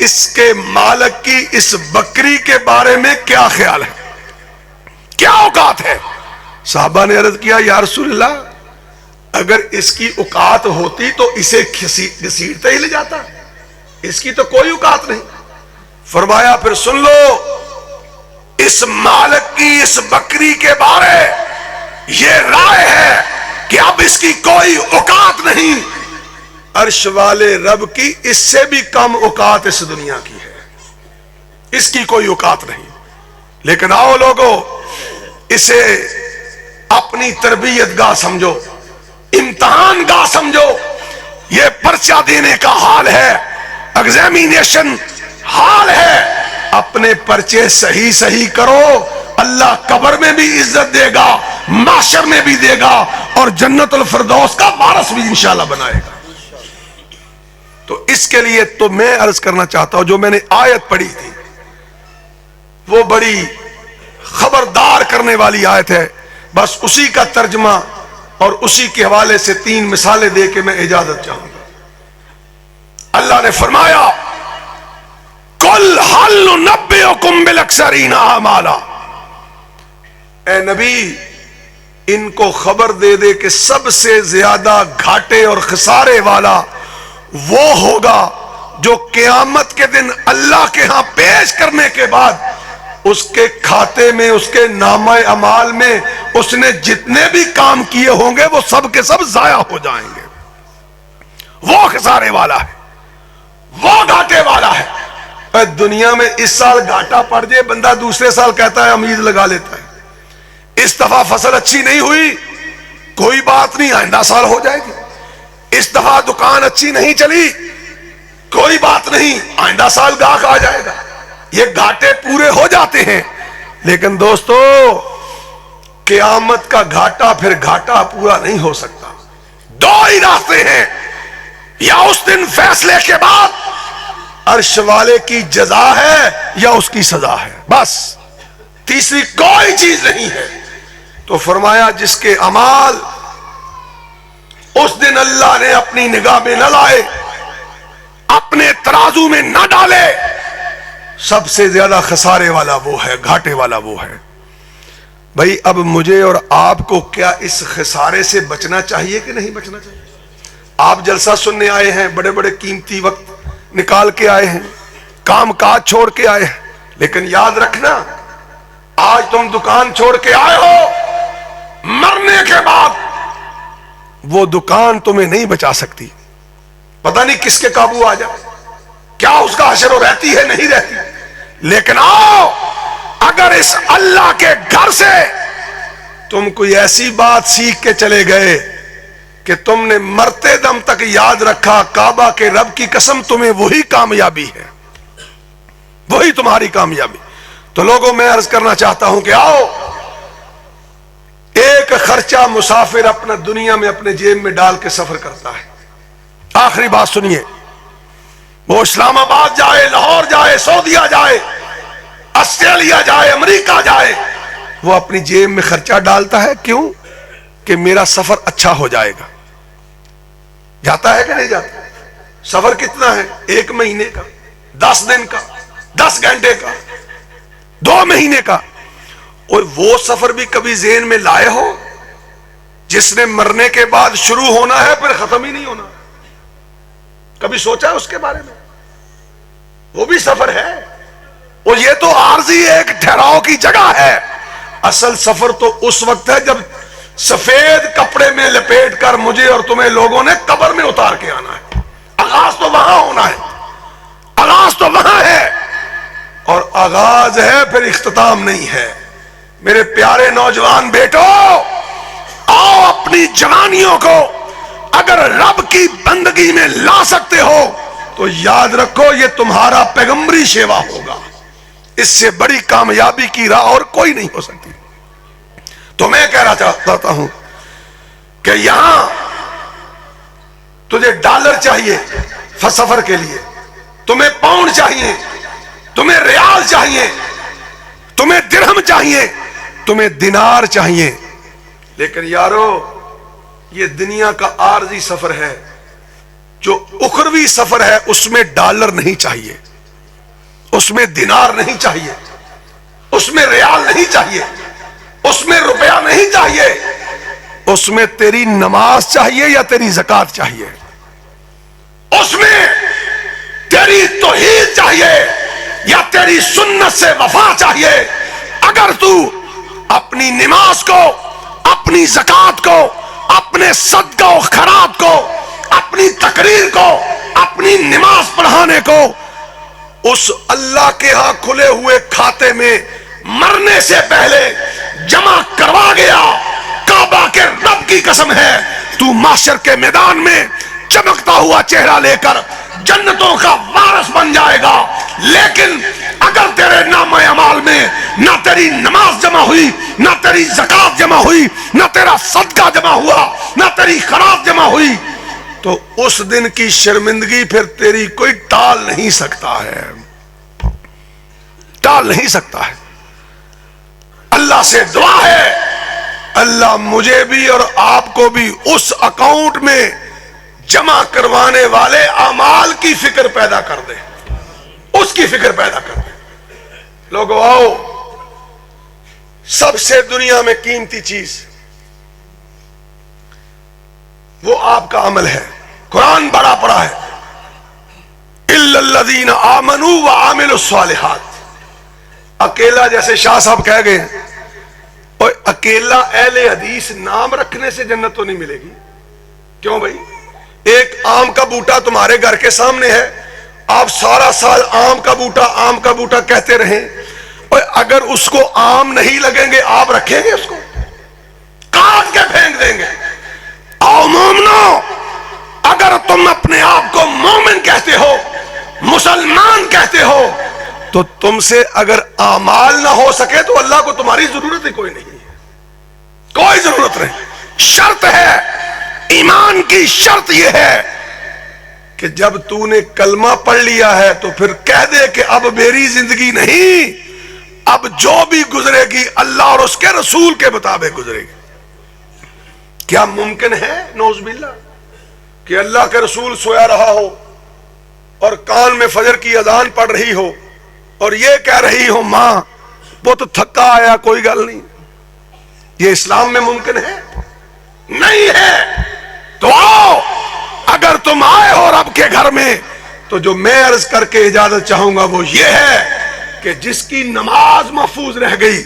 اس کے مالک کی اس بکری کے بارے میں کیا خیال ہے، کیا اوقات ہے؟ صحابہ نے عرض کیا یا رسول اللہ اگر اس کی اوقات ہوتی تو اسے گھسیٹتے ہی لے جاتا، اس کی تو کوئی اوقات نہیں۔ فرمایا پھر سن لو، اس مالک کی اس بکری کے بارے یہ رائے ہے کہ اب اس کی کوئی اوقات نہیں، عرش والے رب کی اس سے بھی کم اوقات اس دنیا کی ہے، اس کی کوئی اوقات نہیں۔ لیکن آؤ لوگو، اسے اپنی تربیت گاہ سمجھو، امتحان گاہ سمجھو، یہ پرچہ دینے کا حال ہے، ایگزامینیشن حال ہے، اپنے پرچے صحیح صحیح کرو، اللہ قبر میں بھی عزت دے گا، محشر میں بھی دے گا، اور جنت الفردوس کا وارث بھی انشاءاللہ بنائے گا۔ تو اس کے لیے تو میں عرض کرنا چاہتا ہوں، جو میں نے آیت پڑھی تھی وہ بڑی خبردار کرنے والی آیت ہے، بس اسی کا ترجمہ اور اسی کے حوالے سے 3 مثالیں دے کے میں اجازت چاہوں گا۔ اللہ نے فرمایا قُلْ هَلْ نُنَبِّئُكُمْ بِالْأَخْسَرِينَ أَعْمَالًا، اے نبی ان کو خبر دے دے کہ سب سے زیادہ گھاٹے اور خسارے والا وہ ہوگا جو قیامت کے دن اللہ کے ہاں پیش کرنے کے بعد اس کے کھاتے میں، اس کے نامہ اعمال میں اس نے جتنے بھی کام کیے ہوں گے وہ سب کے سب ضائع ہو جائیں گے۔ وہ خسارے والا ہے، وہ گھاٹے والا ہے۔ دنیا میں اس سال گھاٹا پڑ جائے، بندہ دوسرے سال کہتا ہے امید لگا لیتا ہے، اس دفعہ فصل اچھی نہیں ہوئی، کوئی بات نہیں، آئندہ سال ہو جائے گی۔ اس دفعہ دکان اچھی نہیں چلی، کوئی بات نہیں، آئندہ سال گاہک آ جائے گا۔ یہ گھاٹے پورے ہو جاتے ہیں، لیکن دوستو قیامت کا گھاٹا پھر گھاٹا پورا نہیں ہو سکتا۔ دو ہی راستے ہیں، یا اس دن فیصلے کے بعد عرش والے کی جزا ہے یا اس کی سزا ہے، بس تیسری کوئی چیز نہیں ہے۔ تو فرمایا جس کے اعمال اس دن اللہ نے اپنی نگاہ میں نہ لائے، اپنے ترازو میں نہ ڈالے، سب سے زیادہ خسارے والا وہ ہے، گھاٹے والا وہ ہے۔ بھائی اب مجھے اور آپ کو کیا اس خسارے سے بچنا چاہیے کہ نہیں بچنا چاہیے؟ آپ جلسہ سننے آئے ہیں، بڑے بڑے قیمتی وقت نکال کے آئے ہیں، کام کاج چھوڑ کے آئے ہیں، لیکن یاد رکھنا آج تم دکان چھوڑ کے آئے ہو، مرنے کے بعد وہ دکان تمہیں نہیں بچا سکتی، پتہ نہیں کس کے قابو آ جائے، کیا اس کا حشر رہتی ہے نہیں رہتی۔ لیکن آؤ، اگر اس اللہ کے گھر سے تم کوئی ایسی بات سیکھ کے چلے گئے کہ تم نے مرتے دم تک یاد رکھا، کعبہ کے رب کی قسم تمہیں وہی کامیابی ہے، وہی تمہاری کامیابی۔ تو لوگوں میں عرض کرنا چاہتا ہوں کہ آؤ، ایک خرچہ مسافر اپنا دنیا میں اپنے جیب میں ڈال کے سفر کرتا ہے۔ آخری بات سنیے، وہ اسلام آباد جائے، لاہور جائے، سعودیہ جائے، آسٹریلیا جائے، امریکہ جائے، وہ اپنی جیب میں خرچہ ڈالتا ہے، کیوں؟ کہ میرا سفر اچھا ہو جائے گا۔ جاتا ہے کہ نہیں جاتا؟ سفر کتنا ہے؟ 1 مہینے کا، 10 دن کا، 10 گھنٹے کا، 2 مہینے کا۔ اور وہ سفر بھی کبھی ذہن میں لائے ہو جس نے مرنے کے بعد شروع ہونا ہے پھر ختم ہی نہیں ہونا؟ کبھی سوچا ہے اس کے بارے میں؟ وہ بھی سفر ہے، اور یہ تو عارضی ایک ٹھہراؤ کی جگہ ہے۔ اصل سفر تو اس وقت ہے جب سفید کپڑے میں لپیٹ کر مجھے اور تمہیں لوگوں نے قبر میں اتار کے آنا ہے۔ آغاز تو وہاں ہونا ہے، آغاز تو وہاں ہے، اور آغاز ہے پھر اختتام نہیں ہے۔ میرے پیارے نوجوان بیٹو، آؤ اپنی جوانیوں کو اگر رب کی بندگی میں لا سکتے ہو تو یاد رکھو یہ تمہارا پیغمبری شیوا ہوگا، اس سے بڑی کامیابی کی راہ اور کوئی نہیں ہو سکتی۔ تو میں کہنا چاہتا ہوں کہ یہاں تجھے ڈالر چاہیے سفر کے لیے، تمہیں پاؤنڈ چاہیے، تمہیں ریال چاہیے، تمہیں درہم چاہیے، تمہیں دینار چاہیے، لیکن یارو یہ دنیا کا عارضی سفر ہے۔ جو اخروی سفر ہے اس میں ڈالر نہیں چاہیے، اس میں دینار نہیں چاہیے، اس میں ریال نہیں چاہیے، اس میں روپیہ نہیں چاہیے، اس میں تیری نماز چاہیے یا تیری زکوٰۃ چاہیے، اس میں تیری توحید چاہیے یا تیری سنت سے وفا چاہیے۔ اگر تو اپنی نماز کو، اپنی زکوٰۃ کو، اپنے صدقہ و خیرات کو، اپنی تقریر کو، اپنی نماز پڑھانے کو اس اللہ کے ہاں کھلے ہوئے کھاتے میں مرنے سے پہلے جمع کروا گیا، کعبہ کے رب کی قسم ہے تو محشر کے میدان میں چمکتا ہوا چہرہ لے کر جنتوں کا وارث بن جائے گا۔ لیکن اگر تیرے نامہ اعمال میں نہ تیری نماز جمع ہوئی، نہ تیری زکوٰۃ جمع ہوئی، نہ تیرا صدقہ جمع ہوا، نہ تیری خیرات جمع ہوئی، تو اس دن کی شرمندگی پھر تیری کوئی ٹال نہیں سکتا ہے، ٹال نہیں سکتا ہے۔ اللہ سے دعا ہے اللہ مجھے بھی اور آپ کو بھی اس اکاؤنٹ میں جمع کروانے والے اعمال کی فکر پیدا کر دے، اس کی فکر پیدا کر دے۔ لوگو آؤ، سب سے دنیا میں قیمتی چیز وہ آپ کا عمل ہے. قرآن بڑا پڑا ہے, الا الذین آمنوا وعملوا الصالحات. اکیلا جیسے شاہ صاحب کہہ گئے ہیں, اور اکیلا اہل حدیث نام رکھنے سے جنت تو نہیں ملے گی. کیوں بھائی؟ ایک آم کا بوٹا تمہارے گھر کے سامنے ہے, آپ سارا سال آم کا بوٹا کہتے رہیں, اور اگر اس کو آم نہیں لگیں گے آپ رکھیں گے؟ اس کو کاٹ کے پھینک دیں گے. آؤ مومنو, اگر تم اپنے آپ کو مومن کہتے ہو, مسلمان کہتے ہو, تو تم سے اگر اعمال نہ ہو سکے تو اللہ کو تمہاری ضرورت ہی کوئی نہیں ہے, کوئی ضرورت نہیں. شرط ہے, ایمان کی شرط یہ ہے کہ جب تو نے کلمہ پڑھ لیا ہے تو پھر کہہ دے کہ اب میری زندگی نہیں, اب جو بھی گزرے گی اللہ اور اس کے رسول کے مطابق گزرے گی. کیا ممکن ہے نعوذ باللہ کہ اللہ کے رسول سویا رہا ہو اور کان میں فجر کی اذان پڑھ رہی ہو اور یہ کہہ رہی ہو ماں وہ تو تھکا آیا, کوئی گل نہیں؟ یہ اسلام میں ممکن ہے؟ نہیں ہے. تو آؤ, اگر تم آئے ہو رب کے گھر میں, تو جو میں عرض کر کے اجازت چاہوں گا وہ یہ ہے کہ جس کی نماز محفوظ رہ گئی,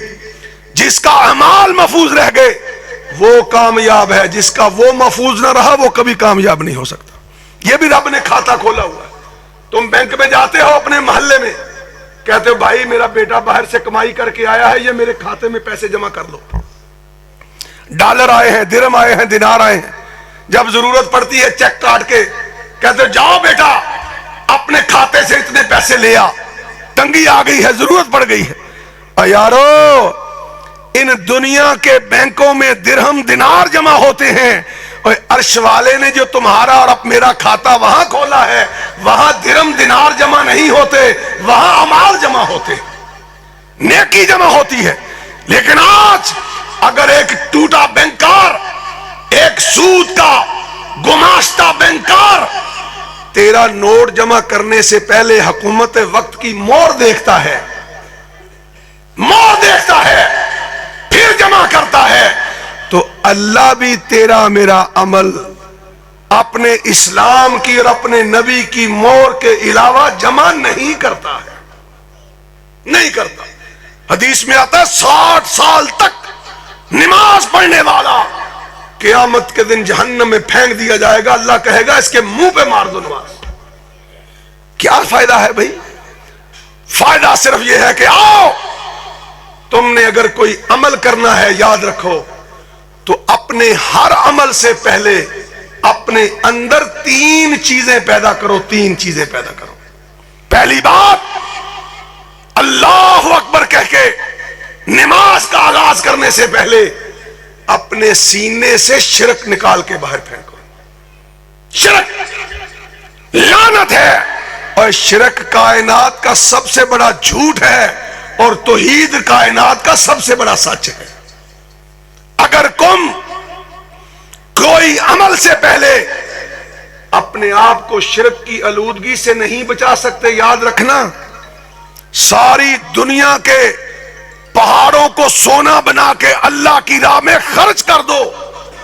جس کا اعمال محفوظ رہ گئے, وہ کامیاب ہے. جس کا وہ محفوظ نہ رہا وہ کبھی کامیاب نہیں ہو سکتا. یہ بھی رب نے کھاتا کھولا ہوا ہے. تم بینک میں جاتے ہو اپنے محلے میں, کہتے ہو بھائی میرا بیٹا باہر سے کمائی کر کے آیا ہے, یہ میرے کھاتے میں پیسے جمع کر لو. ڈالر آئے ہیں, درہم آئے ہیں, دینار آئے ہیں. جب ضرورت پڑتی ہے چیک کاٹ کے کہتے ہو جاؤ بیٹا اپنے کھاتے سے اتنے پیسے لے آ, تنگی آ گئی ہے, ضرورت پڑ گئی ہے. اور یارو, ان دنیا کے بینکوں میں درہم دینار جمع ہوتے ہیں, اور عرش والے نے جو تمہارا اور اب میرا کھاتا وہاں کھولا ہے, وہاں درہم دینار جمع نہیں ہوتے, وہاں اعمال جمع ہوتے, نیکی جمع ہوتی ہے. لیکن آج اگر ایک ٹوٹا بینکار, ایک سود کا گماشتہ بینکار تیرا نوٹ جمع کرنے سے پہلے حکومت وقت کی مور دیکھتا ہے, پھر جمع کرتا ہے, تو اللہ بھی تیرا میرا عمل اپنے اسلام کی اور اپنے نبی کی مور کے علاوہ جمع نہیں کرتا ہے, نہیں کرتا. حدیث میں آتا ہے 60 سال تک نماز پڑھنے والا قیامت کے دن جہنم میں پھینک دیا جائے گا. اللہ کہے گا اس کے منہ پہ مار دو نماز. کیا فائدہ ہے بھائی؟ فائدہ صرف یہ ہے کہ آؤ, تم نے اگر کوئی عمل کرنا ہے یاد رکھو تو اپنے ہر عمل سے پہلے اپنے اندر 3 چیزیں پیدا کرو, 3 چیزیں پیدا کرو. پہلی بات, اللہ اکبر کہہ کے نماز کا آغاز کرنے سے پہلے اپنے سینے سے شرک نکال کے باہر پھینکو. شرک لعنت ہے, اور شرک کائنات کا سب سے بڑا جھوٹ ہے, اور توحید کائنات کا سب سے بڑا سچ ہے. اگر تم کوئی عمل سے پہلے اپنے آپ کو شرک کی آلودگی سے نہیں بچا سکتے, یاد رکھنا ساری دنیا کے پہاڑوں کو سونا بنا کے اللہ کی راہ میں خرچ کر دو,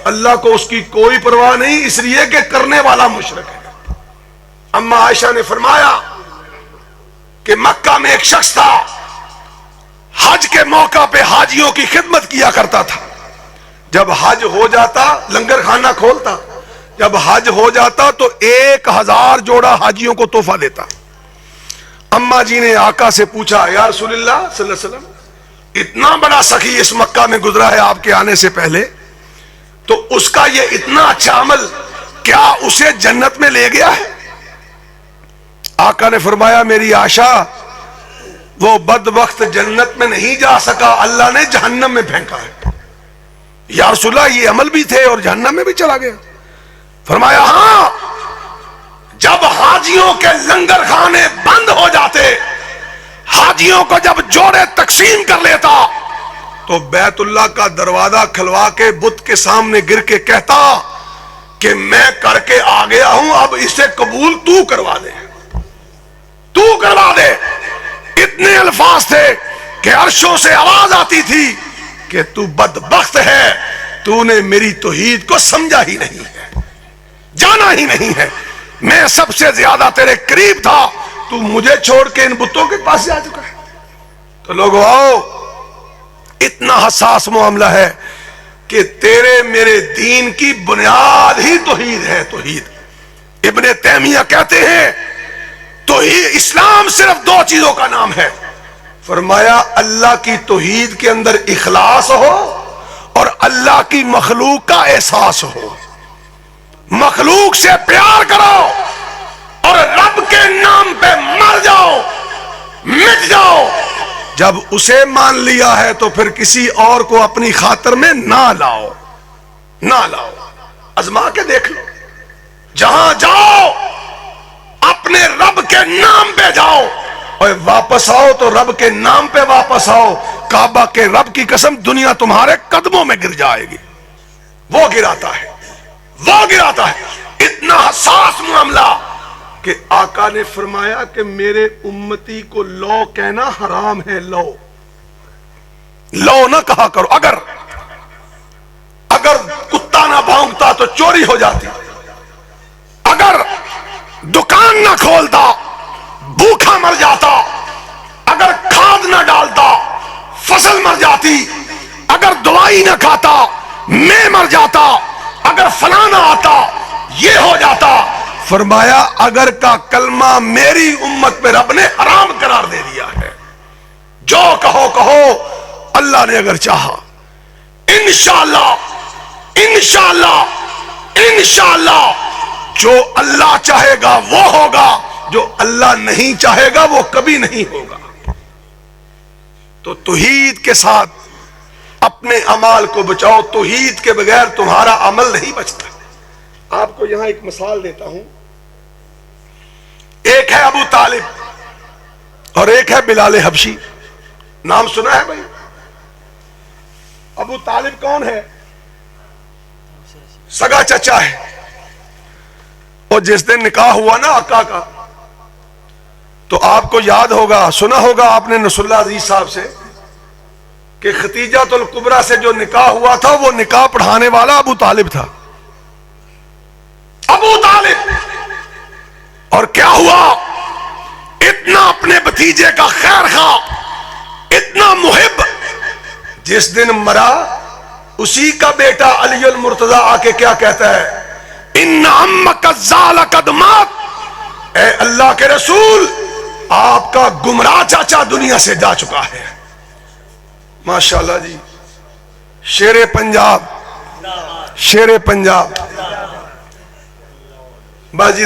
اللہ کو اس کی کوئی پرواہ نہیں, اس لیے کہ کرنے والا مشرک ہے. اما عائشہ نے فرمایا کہ مکہ میں ایک شخص تھا, حج کے موقع پہ حاجیوں کی خدمت کیا کرتا تھا. جب حج ہو جاتا لنگر خانہ کھولتا, جب حج ہو جاتا تو 1000 جوڑا حاجیوں کو تحفہ دیتا. اما جی نے آقا سے پوچھا, یا رسول اللہ صلی اللہ علیہ وسلم, اتنا بڑا سخی اس مکہ میں گزرا ہے آپ کے آنے سے پہلے, تو اس کا یہ اتنا اچھا عمل کیا اسے جنت میں لے گیا ہے؟ آقا نے فرمایا, میری آشا, وہ بدبخت جنت میں نہیں جا سکا, اللہ نے جہنم میں پھینکا ہے. یا رسول اللہ, یہ عمل بھی تھے اور جہنم میں بھی چلا گیا؟ فرمایا ہاں, جب حاجیوں کے لنگر خانے بند ہو جاتے, حاجیوں کو جب جوڑے تقسیم کر لیتا, تو بیت اللہ کا دروازہ کھلوا کے بت کے سامنے گر کے کہتا کہ میں کر کے آ گیا ہوں, اب اسے قبول تو کروا دے, تو کروا دے. اتنے الفاظ تھے کہ عرشوں سے آواز آتی تھی کہ تو بدبخت ہے, تو نے میری توحید کو سمجھا ہی نہیں ہے. جانا ہی نہیں ہے، میں سب سے زیادہ تیرے قریب تھا، تو مجھے چھوڑ کے ان بتوں کے پاس جا چکا ہے۔ تو لوگوں آؤ، اتنا حساس معاملہ ہے کہ تیرے میرے دین کی بنیاد ہی توحید ہے، توحید۔ ابن تیمیہ کہتے ہیں توحید، اسلام صرف دو چیزوں کا نام ہے، فرمایا اللہ کی توحید کے اندر اخلاص ہو اور اللہ کی مخلوق کا احساس ہو۔ مخلوق سے پیار کرو اور رب کے نام پہ مر جاؤ، مٹ جاؤ۔ جب اسے مان لیا ہے تو پھر کسی اور کو اپنی خاطر میں نہ لاؤ، نہ لاؤ۔ آزما کے دیکھ لو، جہاں جاؤ اپنے رب کے نام پہ جاؤ، اور واپس آؤ تو رب کے نام پہ واپس آؤ۔ کعبہ کے رب کی قسم دنیا تمہارے قدموں میں گر جائے گی، وہ گراتا ہے، وہ گراتا ہے۔ اتنا حساس معاملہ کہ آقا نے فرمایا کہ میرے امتی کو لو کہنا حرام ہے، لو لو نہ کہا کرو۔ اگر کتا نہ بھونکتا تو چوری ہو جاتی، اگر دکان نہ کھولتا بھوکا مر جاتا، اگر کھاد نہ ڈالتا فصل مر جاتی، اگر دوائی نہ کھاتا میں مر جاتا، اگر فلاں نہ آتا یہ ہو جاتا۔ فرمایا اگر کا کلمہ میری امت پہ رب نے حرام قرار دے دیا ہے، جو کہو کہو، اللہ نے اگر چاہا انشاءاللہ انشاءاللہ انشاءاللہ جو اللہ چاہے گا وہ ہوگا، جو اللہ نہیں چاہے گا وہ کبھی نہیں ہوگا۔ تو توحید کے ساتھ اپنے عمال کو بچاؤ، توحید کے بغیر تمہارا عمل نہیں بچتا۔ آپ کو یہاں ایک مثال دیتا ہوں، ایک ہے ابو طالب اور ایک ہے بلال حبشی، نام سنا ہے بھائی؟ ابو طالب کون ہے؟ سگا چچا ہے، اور جس دن نکاح ہوا نا آقا کا، تو آپ کو یاد ہوگا، سنا ہوگا آپ نے نصر اللہ عزیز صاحب سے کہ ختیجۃ الکبریٰ سے جو نکاح ہوا تھا وہ نکاح پڑھانے والا ابو طالب تھا، ابو طالب۔ اور کیا ہوا؟ اتنا اپنے بھتیجے کا خیر خواہ، اتنا محب، جس دن مرا اسی کا بیٹا علی المرتضیٰ آ کے کیا کہتا ہے؟ ان عمک الزال قد مات، اے اللہ کے رسول آپ کا گمراہ چاچا دنیا سے جا چکا ہے۔ ماشاءاللہ جی، شیر پنجاب، شیر پنجاب باجی۔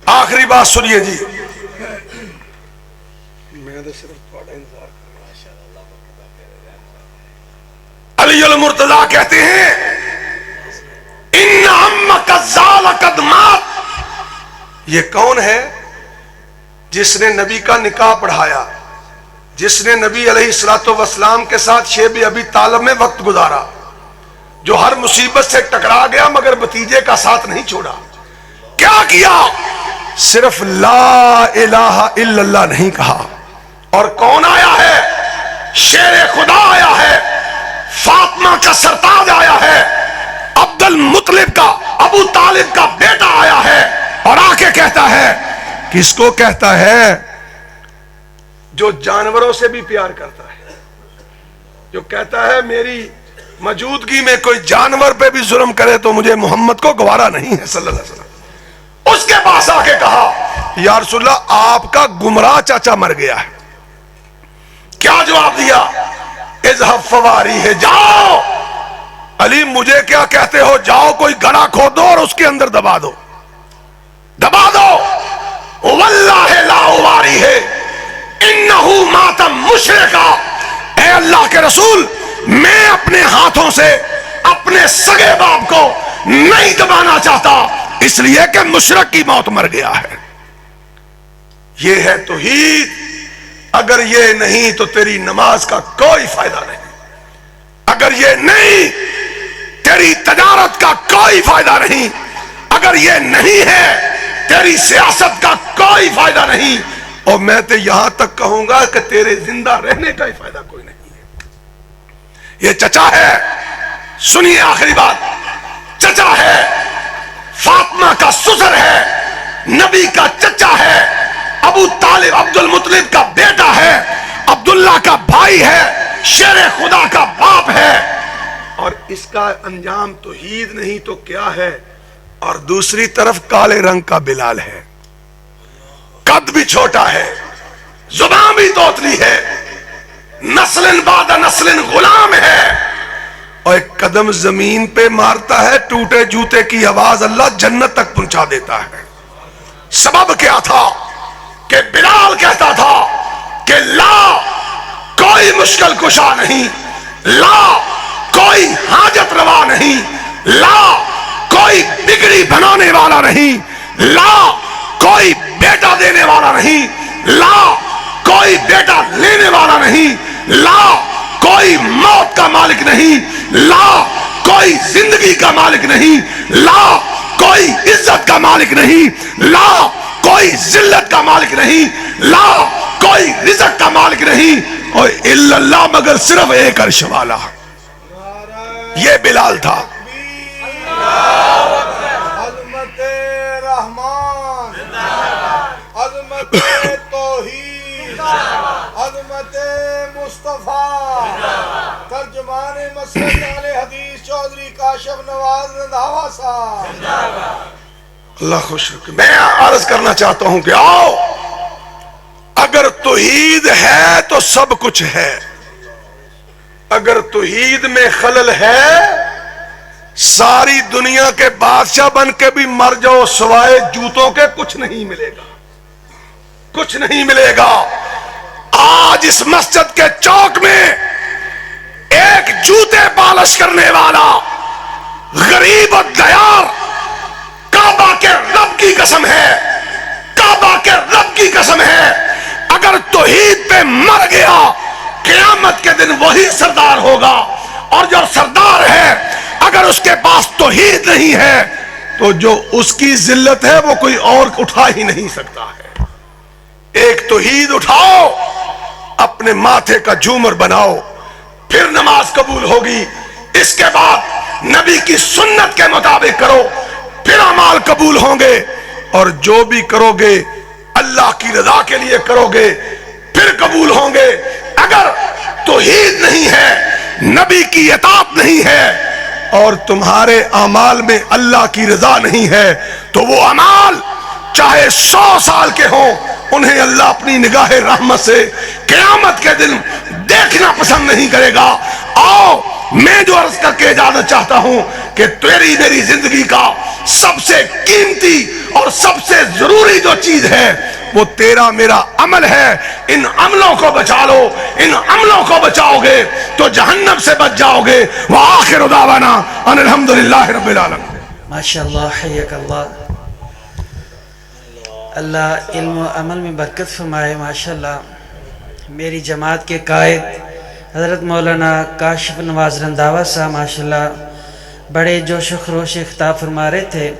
آخری بات سنیے جی، میں تو صرف تھوڑا انتظار علی المرتضیٰ کہتے ہیں ان عمک الزال قد مات۔ یہ کون ہے؟ جس نے نبی کا نکاح پڑھایا، جس نے نبی علیہ الصلوۃ والسلام کے ساتھ شیب ابی طالب میں وقت گزارا، جو ہر مصیبت سے ٹکرا گیا مگر بھتیجے کا ساتھ نہیں چھوڑا۔ کیا کیا؟ صرف لا الہ الا اللہ نہیں کہا۔ اور کون آیا ہے؟ شیر خدا آیا ہے، فاطمہ کا سرتاج آیا ہے، عبد المطلب کا، ابو طالب کا بیٹا آیا ہے، اور آ کے کہتا ہے، کس کو کہتا ہے؟ جو جانوروں سے بھی پیار کرتا ہے، جو کہتا ہے میری موجودگی میں کوئی جانور پہ بھی ظلم کرے تو مجھے محمد کو گوارا نہیں ہے صلی اللہ علیہ وسلم۔ اس کے پاس آ کے کہا یا رسول اللہ آپ کا گمراہ چاچا مر گیا ہے۔ کیا جواب دیا؟ اذهب فواری ہے، جاؤ علی مجھے کیا کہتے ہو، جاؤ کوئی گڑھا کھودو اور اس کے اندر دبا دو، دبا دو۔ واللہ لا اواری ہے انہو مات مشرکا، اے اللہ کے رسول میں اپنے ہاتھوں سے اپنے سگے باپ کو نہیں دبانا چاہتا، اس لیے کہ مشرک کی موت مر گیا ہے۔ یہ ہے توحید۔ اگر یہ نہیں تو تیری نماز کا کوئی فائدہ نہیں، اگر یہ نہیں تیری تجارت کا کوئی فائدہ نہیں، اگر یہ نہیں ہے تیری سیاست کا کوئی فائدہ نہیں، اور میں تو یہاں تک کہوں گا کہ تیرے زندہ رہنے کا ہی فائدہ کوئی نہیں ہے۔ یہ چچا ہے، سنیے آخری بات، چچا ہے، فاطمہ کا سسر ہے، نبی کا چچا ہے، ابو طالب عبد المطلب کا بیٹا ہے، عبداللہ کا بھائی ہے، شیر خدا کا باپ ہے، اور اس کا انجام توحید نہیں تو کیا ہے؟ اور دوسری طرف کالے رنگ کا بلال ہے، قد بھی چھوٹا ہے، زبان بھی توتلی ہے، نسل بعد نسل غلام ہے، اور ایک قدم زمین پہ مارتا ہے ٹوٹے جوتے کی آواز اللہ جنت تک پہنچا دیتا ہے۔ سبب کیا تھا کہ بلال کہتا تھا کہ لا کوئی مشکل کشا نہیں، لا کوئی حاجت روا نہیں، لا کوئی بگڑی بنانے والا نہیں، لا کوئی بیٹا دینے والا نہیں، لا کوئی بیٹا لینے والا نہیں، لا کوئی موت کا مالک نہیں، لا کوئی زندگی کا مالک نہیں، لا کوئی عزت کا مالک نہیں، لا کوئی ذلت کا مالک نہیں، لا کوئی رزق کا مالک نہیں، اور الا اللہ مگر صرف ایک عرش والا۔ یہ بلال تھا۔
عظمت رحمان، عظمت توحید، عظمت مصطفیٰ، ترجمان مسلک اہل حدیث چودھری کاشف نواز رندھاوا صاحب۔
اللہ خوش رکھے۔ میں عرض کرنا چاہتا ہوں کہ آؤ، اگر توحید ہے تو سب کچھ ہے، اگر توحید میں خلل ہے ساری دنیا کے بادشاہ بن کے بھی مر جاؤ سوائے جوتوں کے کچھ نہیں ملے گا، کچھ نہیں ملے گا۔ آج اس مسجد کے چوک میں ایک جوتے پالش کرنے والا غریب اور دیار، کعبہ کے رب کی قسم ہے، کعبہ کے رب کی قسم ہے، اگر توحید پہ مر گیا قیامت کے دن وہی سردار ہوگا، اور جو سردار ہے اگر اس کے پاس توحید نہیں ہے تو جو اس کی ذلت ہے وہ کوئی اور اٹھا ہی نہیں سکتا ہے۔ ایک توحید اٹھاؤ، اپنے ماتھے کا جھومر بناؤ، پھر نماز قبول ہوگی۔ اس کے بعد نبی کی سنت کے مطابق کرو، پھر اعمال قبول ہوں گے، اور جو بھی کرو گے اللہ کی رضا کے لیے کرو گے پھر قبول ہوں گے۔ اگر توحید نہیں ہے، نبی کی اطاعت نہیں ہے، اور تمہارے اعمال میں اللہ کی رضا نہیں ہے تو وہ اعمال چاہے 100 سال کے ہوں انہیں اللہ اپنی نگاہ رحمت سے قیامت کے دن دیکھنا پسند نہیں کرے گا۔ آؤ، میں جو عرض کر کے اجازت چاہتا ہوں کہ تیری میری زندگی کا سب سے قیمتی اور سب سے ضروری جو چیز ہے وہ تیرا میرا عمل ہے۔ ان عملوں کو بچا لو، ان عملوں کو بچاؤ گے تو جہنم سے بچ جاؤ گے۔ وآخر دعوانا ان الحمدللہ رب العالمین۔
ماشاءاللہ، حیاک اللہ، اللہ علم و عمل میں برکت فرمائے۔ ماشاءاللہ میری جماعت کے قائد حضرت مولانا کاشف نواز رندھاوا صاحب ماشاءاللہ بڑے جوش و خروش خطاب فرما رہے تھے۔